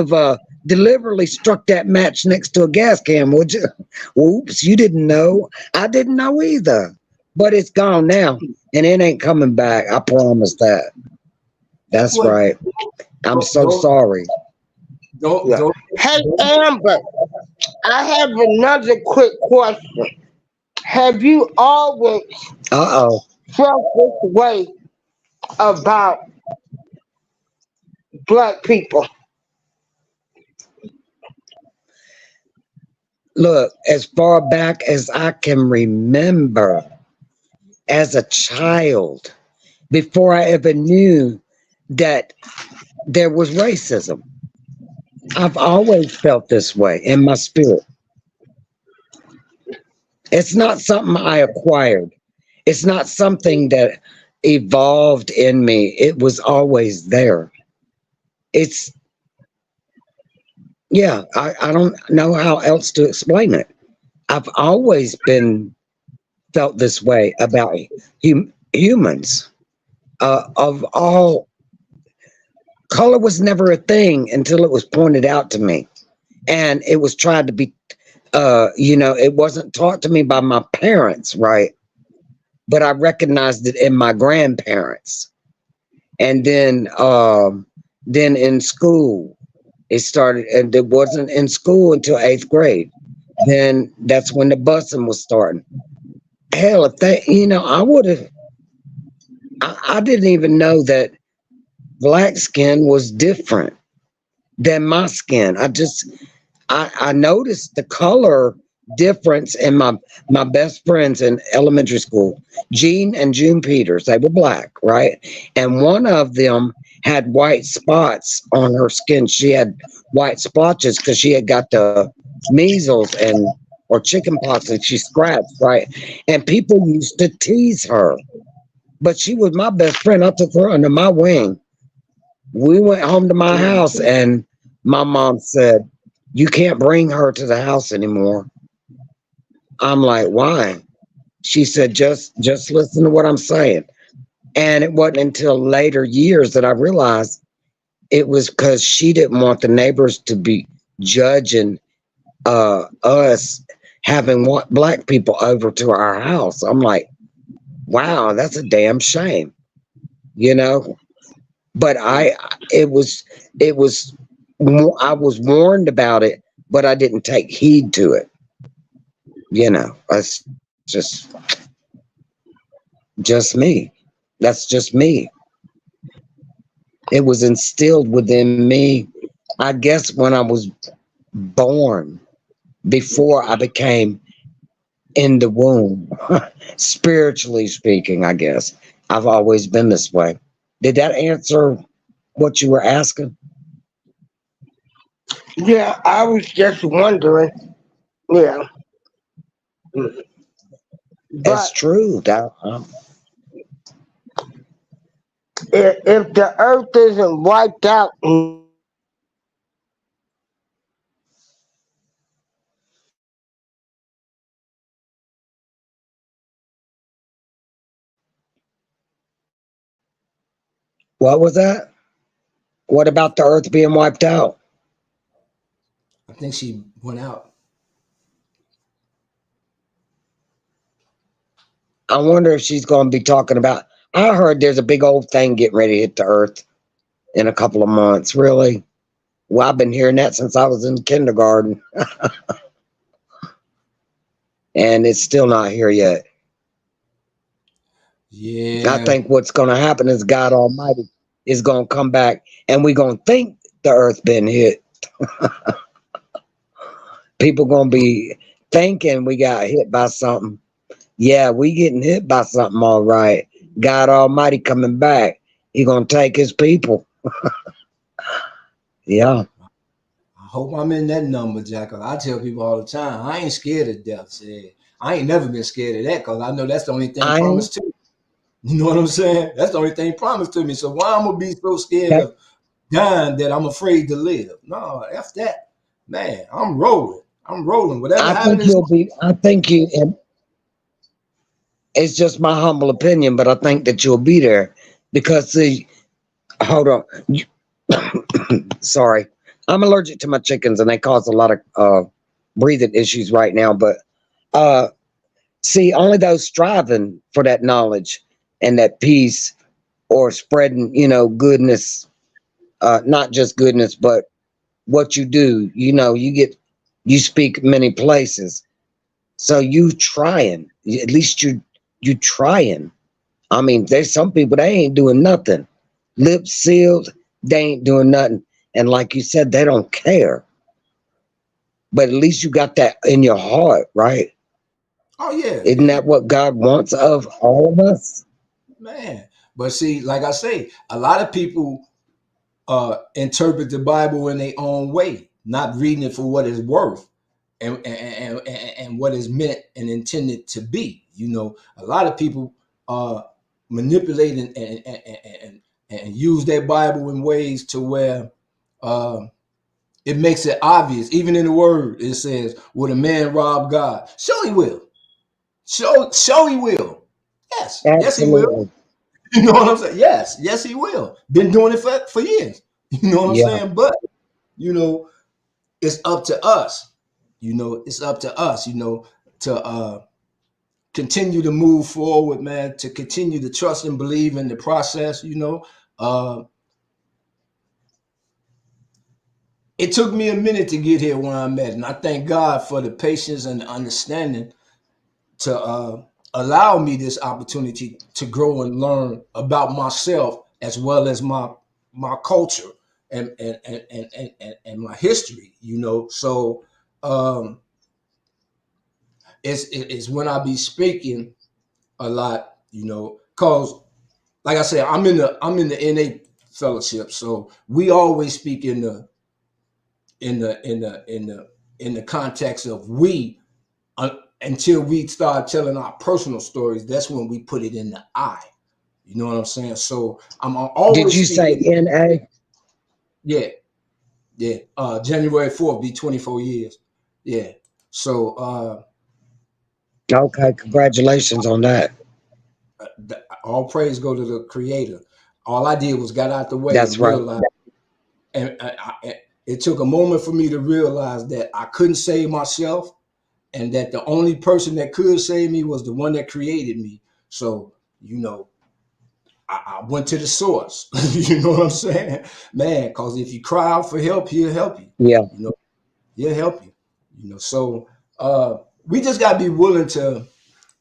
have deliberately struck that match next to a gas can, would you? Oops, you didn't know. I didn't know either. But it's gone now, and it ain't coming back. I promise that. That's Well, right. I'm so don't sorry. don't Yeah. don't Hey, don't. Amber, I have another quick question. Have you always Uh-oh. felt this way about black people? Look, as far back as I can remember, as a child, before I ever knew that there was racism, I've always felt this way in my spirit. It's not something I acquired. It's not something that evolved in me. It was always there. It's, yeah, I don't know how else to explain it. I've always been felt this way about humans. Of all, color was never a thing until it was pointed out to me. And it was tried to be, it wasn't taught to me by my parents, right? But I recognized it in my grandparents. And then in school, it started, and it wasn't in school until eighth grade. Then that's when the busing was starting. Hell, if they, I would have, I didn't even know that black skin was different than my skin. I noticed the color difference in my best friends in elementary school, Jean and June Peters. They were black, right? And one of them had white spots on her skin. She had white splotches because she had got the measles and or chicken pox and she scratched, right? And people used to tease her. But she was my best friend. I took her under my wing. We went home to my house and my mom said, "You can't bring her to the house anymore." I'm like, "Why?" She said, just listen to what I'm saying. And it wasn't until later years that I realized it was because she didn't want the neighbors to be judging us having black people over to our house. I'm like, wow, that's a damn shame, you know? But it was, it was, I was warned about it, but I didn't take heed to it. It's just me. That's just me. It was instilled within me, I guess, when I was born, before I became in the womb, spiritually speaking, I guess. I've always been this way. Did that answer what you were asking? Yeah, I was just wondering. Yeah, It's but true. if the earth isn't wiped out, What was that? What about the earth being wiped out? I think she went out. I wonder if she's going to be talking about. I heard there's a big old thing getting ready to hit the earth in a couple of months. Really? Well, I've been hearing that since I was in kindergarten, and it's still not here yet. I Yeah, think what's going to happen is God Almighty. is gonna come back, and we're gonna think the earth been hit. People gonna be thinking we got hit by something. Yeah, we getting hit by something, all right. God Almighty coming back. He gonna take his people. Yeah. I hope I'm in that number, Jack. 'Cause I tell people all the time, I ain't scared of death. Said I ain't never been scared of that because I know that's the only thing I ain't promised to me. You know what I'm saying? That's the only thing promised to me. So why I'm gonna be so scared that, of dying that I'm afraid to live? No, F that. Man, I'm rolling. I'm rolling. Whatever I happened think is you'll be I think you and it's just my humble opinion, but I think that you'll be there because see, hold on. Sorry. I'm allergic to my chickens and they cause a lot of breathing issues right now. But uh see, only those striving for that knowledge and that peace or spreading, goodness, not just goodness, but what you do, you speak many places. So you trying, at least you trying. I mean, there's some people they ain't doing nothing. Lips sealed, they ain't doing nothing. And like you said, they don't care. But at least you got that in your heart, right? oh yeah, Isn't yeah. that what God wants of all of us? Man. But see, like I say, a lot of people interpret the Bible in their own way, not reading it for what it's worth and what is meant and intended to be. A lot of people manipulate and use their Bible in ways to where uh, it makes it obvious. Even in the word, it says, "Would a man rob God?" Sure, he will. Sure, he will. Yes, he will. Absolutely. You know what I'm saying? Yes, he will. Been doing it for years. You know what I'm Yeah. saying? But you know, it's up to us. It's up to us. To continue to move forward, man. To continue to trust and believe in the process. Uh, it took me a minute to get here where I'm at, and I thank God for the patience and the understanding to allow me this opportunity to grow and learn about myself as well as my culture and my history. So um, it's when I be speaking a lot, because like I said, I'm in the NA fellowship, so we always speak in the context of we until we start telling our personal stories. That's when we put it in the I. You know what I'm saying? So I'm Did always you say speaking. NA? Yeah, yeah. January 4th be 24 years. Yeah. So Okay, congratulations on that. all praise go to the Creator. All I did was got out the way That's and right. realized, and it took a moment for me to realize that I couldn't save myself, and that the only person that could save me was the one that created me. So you know, I went to the source. You know what I'm saying, man? Because if you cry out for help, he'll help you. Yeah. You know, he'll help you. So we just got to be willing to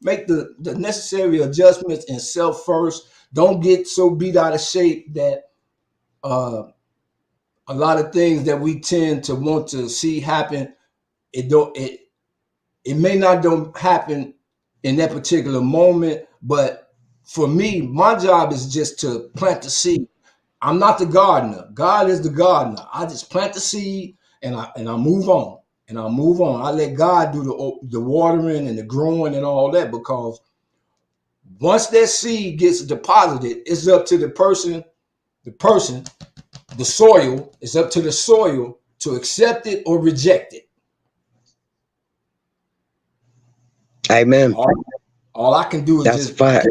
make the necessary adjustments in self first. Don't get so beat out of shape that uh, a lot of things that we tend to want to see happen, it may not don't happen in that particular moment. But for me, my job is just to plant the seed. I'm not the gardener. God is the gardener. I just plant the seed and I move on. And I move on. I let God do the watering and the growing and all that, because once that seed gets deposited, it's up to the person, the soil. It's up to the soil to accept it or reject it. Amen. All I can do is That's a just, fact.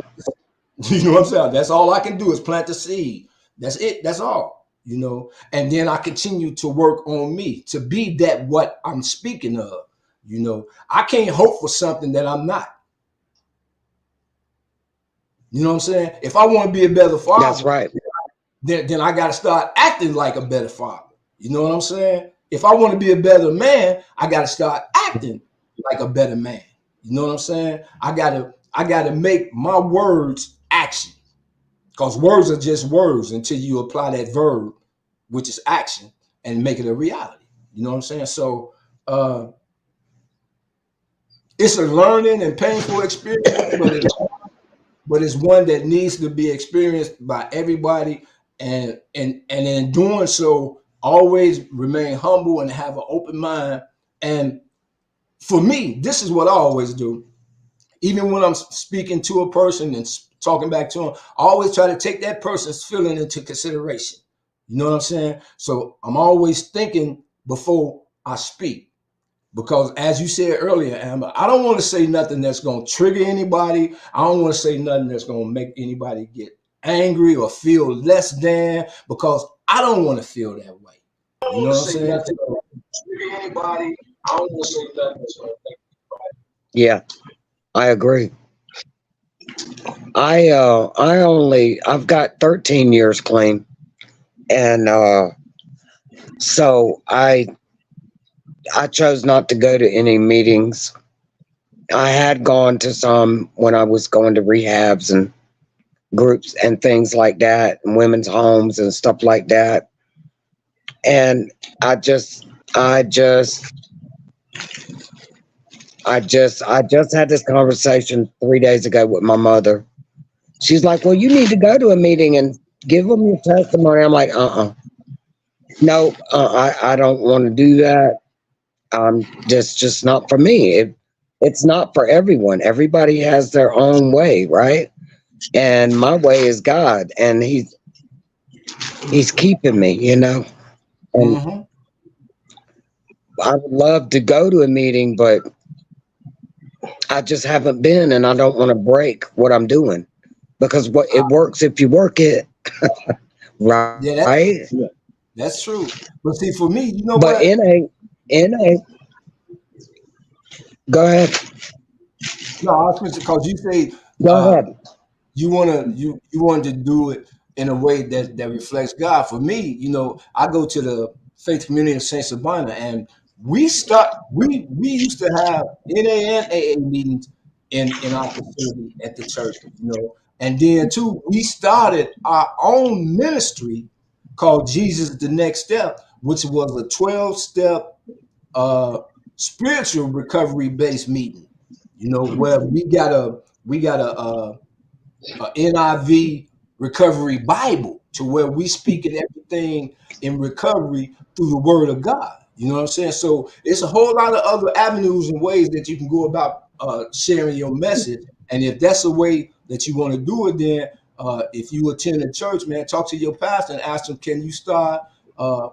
you know what I'm saying? That's all I can do is plant the seed. That's it. That's all. And then I continue to work on me to be that what I'm speaking of. I can't hope for something that I'm not. You know what I'm saying? If I want to be a better That's father, right. then I got to start acting like a better father. You know what I'm saying? If I want to be a better man, I got to start acting like a better man. You know what I'm saying? I got to make my words action. because words are just words until you apply that verb, which is action, and make it a reality. You know what I'm saying? So it's a learning and painful experience, but it's one that needs to be experienced by everybody, and in doing so, always remain humble and have an open mind. And for me, this is what I always do. Even when I'm speaking to a person and talking back to them, I always try to take that person's feeling into consideration. You know what I'm saying? So I'm always thinking before I speak. Because as you said earlier, Amber, I don't want to say nothing that's going to trigger anybody. I don't want to say nothing that's going to make anybody get angry or feel less than, because I don't want to feel that way. You know what I'm saying? Trigger anybody. I don't want to say nothing that's going to make anybody. Yeah, I agree. I've got 13 years clean, and so I chose not to go to any meetings. I had gone to some when I was going to rehabs and groups and things like that, and women's homes and stuff like that. And I just had this conversation 3 days ago with my mother. She's like, "Well, you need to go to a meeting and give them your testimony." I'm like, no, I don't want to do that. Just not for me. It's not for everyone. Everybody has their own way, right? And my way is God, and He's keeping me, you know. And Mm-hmm. I would love to go to a meeting, but I just haven't been, and I don't want to break what I'm doing, because what it works if you work it, right? Yeah, that's true. But see, for me, you know But what? in a, go ahead, No, I was because you say go ahead. you wanted to do it in a way that reflects God. For me, you know, I go to the Faith Community of Saint Sabina, and we used to have NA and AA meetings in our facility at the church, you know, and then too we started our own ministry called Jesus the Next Step, which was a 12-step spiritual recovery based meeting, you know, where we got a NIV recovery Bible to where we speak in everything in recovery through the Word of God. You know what I'm saying? So it's a whole lot of other avenues and ways that you can go about sharing your message. And if that's the way that you want to do it, then if you attend a church, man, talk to your pastor and ask them, can you start a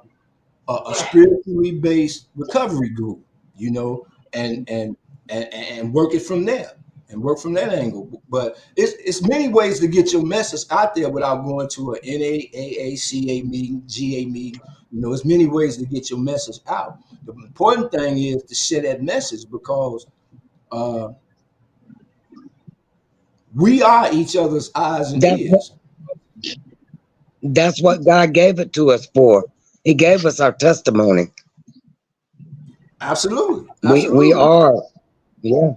spiritually based recovery group? You know, and work it from there and work from that angle. But it's many ways to get your message out there without going to a NAAACA meeting, GA meeting. You know, there's many ways to get your message out. The important thing is to share that message, because we are each other's eyes and That's ears. that's what God gave it to us for. He gave us our testimony. Absolutely, We absolutely, are, yeah.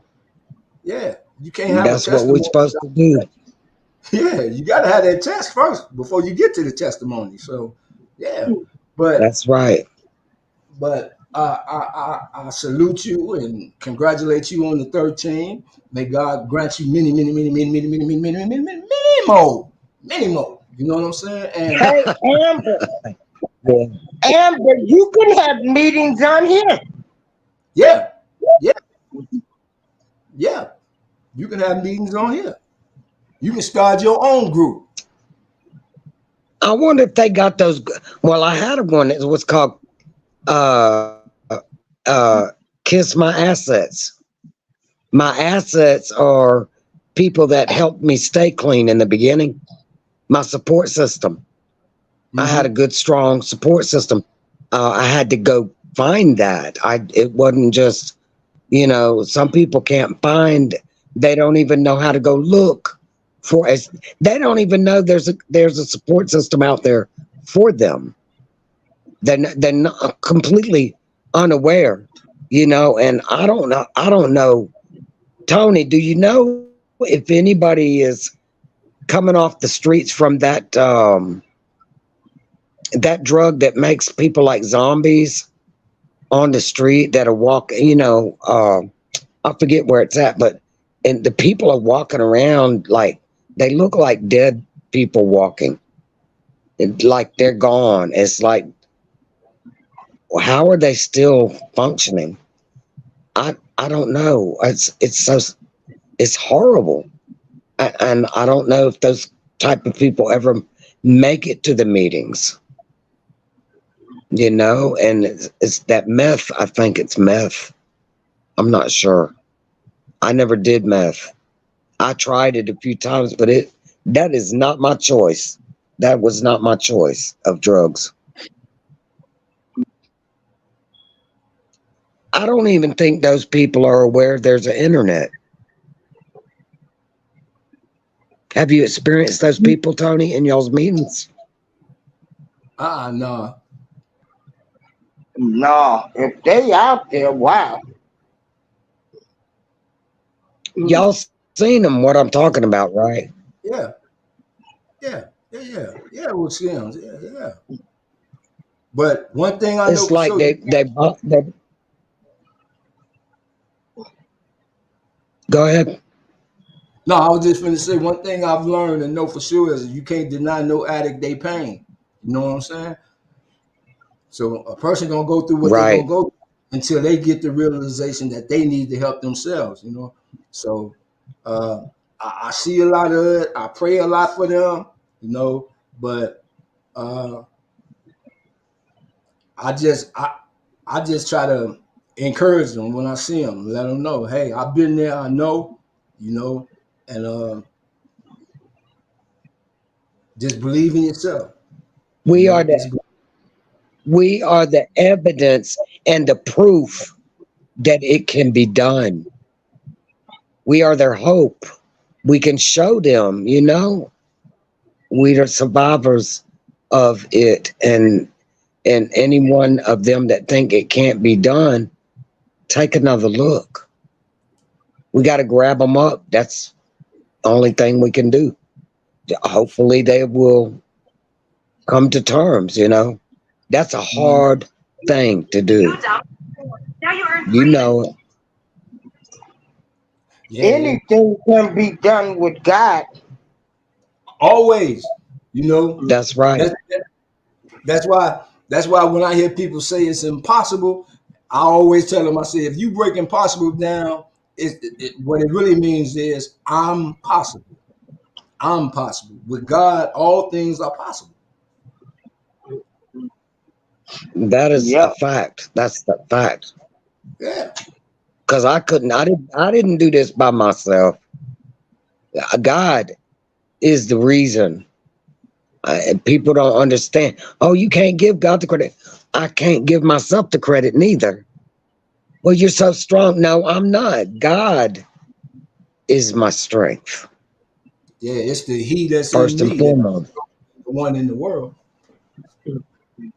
yeah. You can't have a That's what we're testimony. supposed to do. Yeah, you got to have that test first before you get to the testimony. So, yeah, but That's right. I salute you and congratulate you on the 13. May God grant you many, many, many, many, many, many, many, many, many, many, many more, many more. You know what I'm saying? And Hey, Amber, Yeah. Amber, you can have meetings on here. yeah, yeah, yeah, you can have meetings on here. You can start your own group. I wonder if they got those. Well, I had one that was called uh, Kiss My Assets. My assets are people that helped me stay clean in the beginning. My support system. I had a Mm-hmm. good, strong support system. I had to go find that. It wasn't just, some people can't find. They don't even know how to go look for as. They don't even know there's a support system out there for them. They're not completely unaware, And I don't know. I don't know, Tony. Do you know if anybody is coming off the streets from that drug that makes people like zombies on the street that are walking, I forget where it's at, but and the people are walking around like they look like dead people walking. Like they're gone. It's like, how are they still functioning? I don't know. It's horrible, and I don't know if those type of people ever make it to the meetings. And it's that meth. I think it's meth. I'm not sure. I never did meth. I tried it a few times, but that is not my choice. That was not my choice of drugs. I don't even think those people are aware there's an internet. Have you experienced those people, Tony, in y'all's meetings? No. No, if they out there, wow. Y'all seen them, what I'm talking about, right? Yeah. With scams. Yeah. But one thing I know It's for like sure, they go ahead. no, I was just going to say one thing I've learned and know for sure is you can't deny no addict they pain. You know what I'm saying? So a person gonna go through what they're Right. gonna go through until they get the realization that they need to help themselves. So uh, I see a lot of it. I pray a lot for them. But uh, I just try to encourage them when I see them, let them know, hey, I've been there. I know, and just believe in yourself. We are Just the evidence and the proof that it can be done. We are their hope. We can show them, we are survivors of it, and any one of them that think it can't be done, take another look. We got to grab them up. That's the only thing we can do. Hopefully they will come to terms. That's a hard thing to do. Now you earn You free. know, Anything can be done with God. always, that's right. That's why when I hear people say it's impossible, I always tell them, I say, if you break impossible down, what it really means is I'm possible. I'm possible. With God, all things are possible. That is a fact. That's the fact. Yeah. Because I didn't do this by myself. God is the reason. And people don't understand. Oh, you can't give God the credit. I can't give myself the credit neither. Well, you're so strong. No, I'm not. God is my strength. Yeah, it's the He that's in First and me, that's foremost. the one in the world.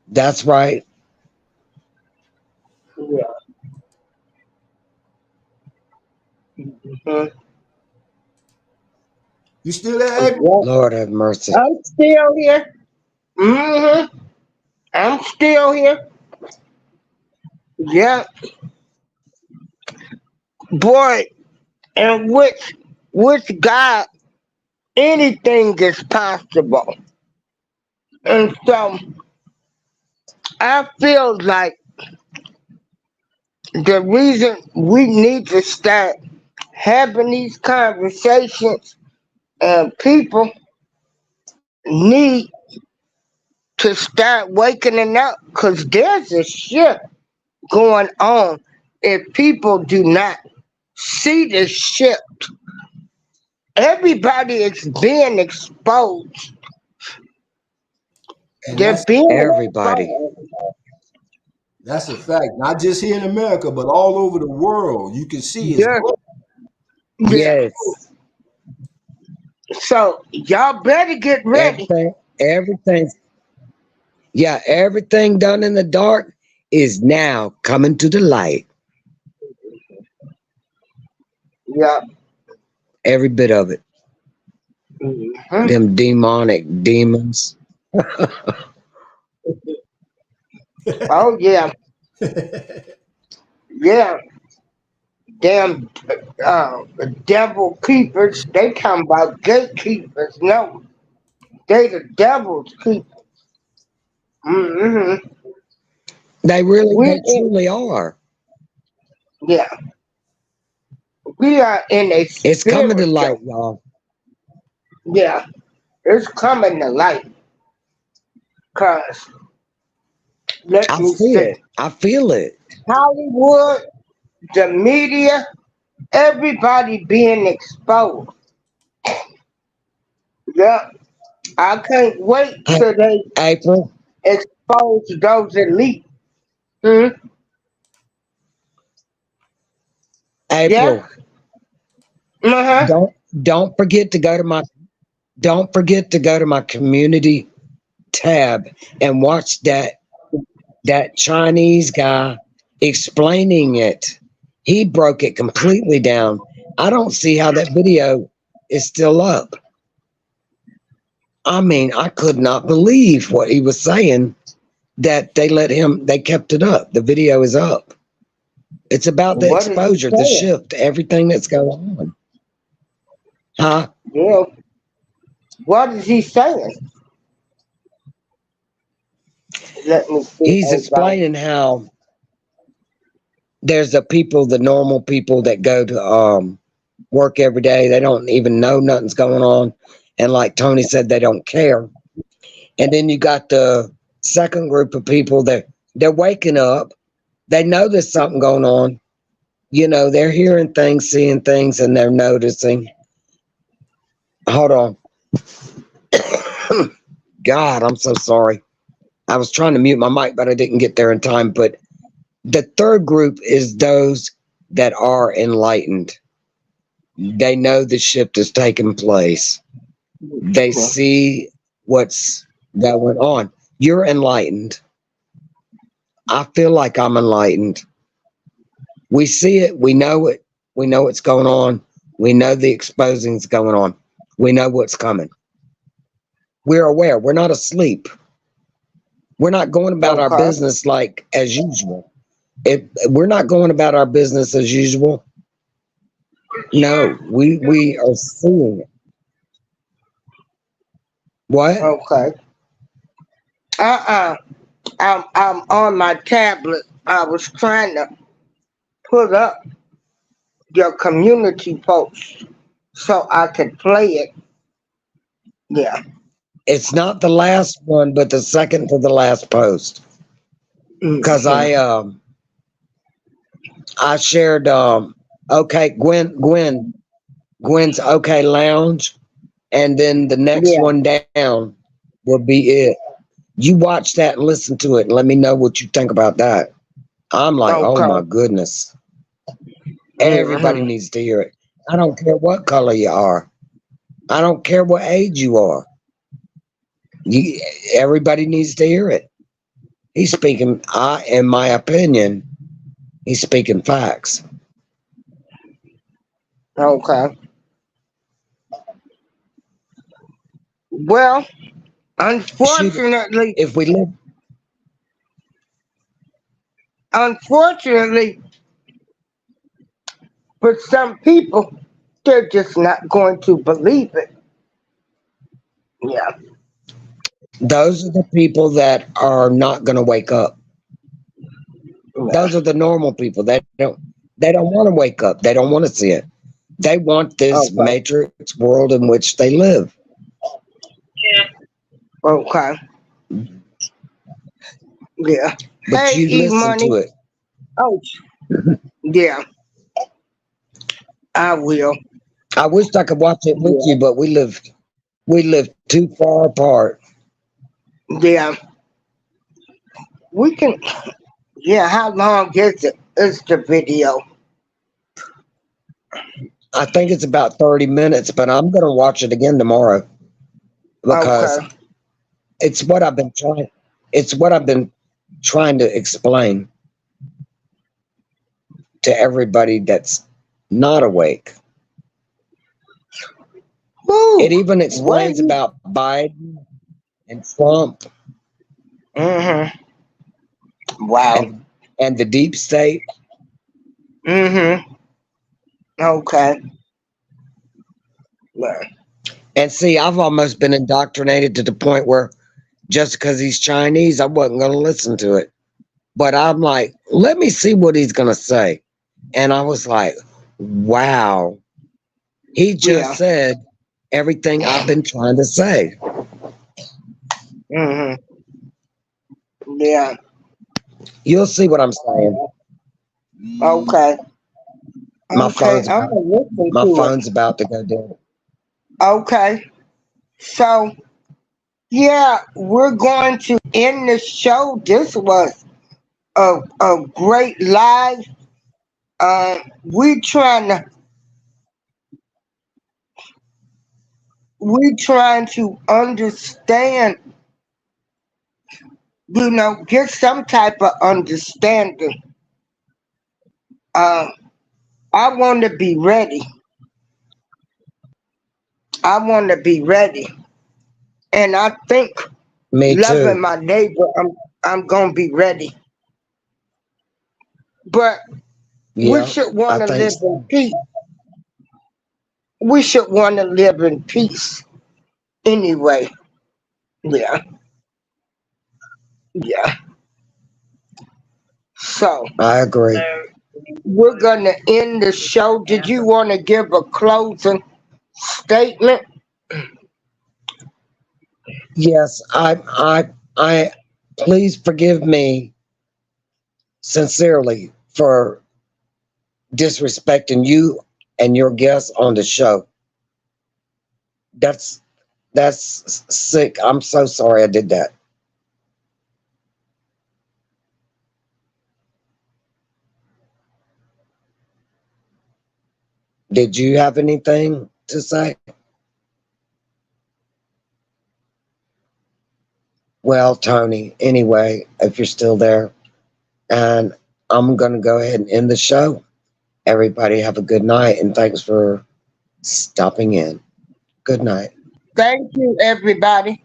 That's right. Yeah. Mhm. You still there, April? Yeah. Lord have mercy. I'm still here. I'm still here. Yeah, boy. And with God, anything is possible. And so I feel like the reason we need to start having these conversations and people need to start waking up because there's a shift going on if people do not see the shift. Everybody is being exposed. And They're being Everybody. exposed. that's a fact. Not just here in America, but all over the world. You can see it's Yeah, growing. yeah. Yes. So y'all better get ready. Everything. Yeah, everything done in the dark is now coming to the light. Yeah. Every bit of it. Mhm. Them demonic demons. Oh yeah, yeah. Damn, devil keepers. They talking about gatekeepers. No, they the devil's keepers. Hmm. They We in, truly are. yeah, we are in a It's coming to spiritual. light, y'all. Yeah, it's coming to light. Cause let I me see say, it. I feel it. Hollywood, the media, everybody being exposed. Yeah, I can't wait Hey, till they April, expose those elite. Hmm? Yes. April, Uh huh. don't don't forget to go to my don't forget to go to my community tab and watch that Chinese guy explaining it. He broke it completely down. I don't see how that video is still up. I mean, I could not believe what he was saying that they kept it up. The video is up. It's about the What is he exposure, the saying? shift, everything that's going on. Huh? Yeah. What is he saying? Let me see. He's Hold on. explaining how there's the normal people that go to work every day. They don't even know nothing's going on. And like Tony said, they don't care. And then you got the second group of people that they're waking up. They know there's something going on. You know, they're hearing things, seeing things, and they're noticing. Hold on. God, I'm so sorry. I was trying to mute my mic, but I didn't get there in time. But the third group is those that are enlightened. They know the shift is taking place. They see what's going on. You're enlightened. I feel like I'm enlightened. We see it. We know it. We know what's going on. We know the exposing's going on. We know what's coming. We're aware. We're not asleep. We're not going about our Okay. business like as usual. If we're not going about our business as usual, no, we are seeing it. What? Okay. Uh-uh. I'm on my tablet. I was trying to put up your community post so I could play it. Yeah. It's not the last one, but the second to the last post. Cause Hmm. I shared okay Gwen's okay lounge, and then the next Yeah. one down will be it. You watch that and listen to it and let me know what you think about that. I'm like, oh Okay. my goodness. Everybody Hmm. needs to hear it. I don't care what color you are. I don't care what age you are. You, everybody needs to hear it. He's speaking, in my opinion, he's speaking facts. Okay. Well, Shoot, unfortunately, if we live, unfortunately, for some people, they're just not going to believe it. Yeah. those are the people that are not going to wake up. Yeah. Those are the normal people. They don't want to wake up. They don't want to see it. They want this Okay. matrix world in which they live. Okay. Yeah. But Hey, you E listen Money. to it. Oh, yeah. I will. I wish I could watch it with Yeah. you, but we live too far apart. Yeah. We can. Yeah. How long is it? Is the video? I think it's about 30 minutes, but I'm going to watch it again tomorrow because Okay. it's what I've been trying. It's what I've been trying to explain to everybody that's not awake. Ooh, It even explains what? about Biden and Trump Mm-hmm. Wow. and the deep state. Mm-hmm. Okay. Well, And see, I've almost been indoctrinated to the point where just because he's Chinese, I wasn't going to listen to it. But I'm like, let me see what he's going to say. And I was like, wow, he just yeah. said everything I've been trying to say. Mm-hmm. Yeah. You'll see what I'm saying. Okay. My Okay. phone's I'm about, gonna listen my to it. phone's about to go dead. Okay. So yeah, we're going to end the show. This was a great live. We trying to understand, get some type of understanding. Um, I want to be ready. I want to be ready, and I think Me loving too. my neighbor, I'm gonna be ready. But we Yeah, should I want to think live in so. peace. We should want to live in peace anyway. Yeah, yeah. So I agree. we're gonna end the show. Did you want to give a closing statement? Yes, I, please forgive me sincerely for disrespecting you and your guests on the show. That's that's sick. I'm so sorry I did that. Did you have anything to say? Well, Tony, anyway, if you're still there, and I'm going to go ahead and end the show. Everybody have a good night and thanks for stopping in. Good night. Thank you, everybody.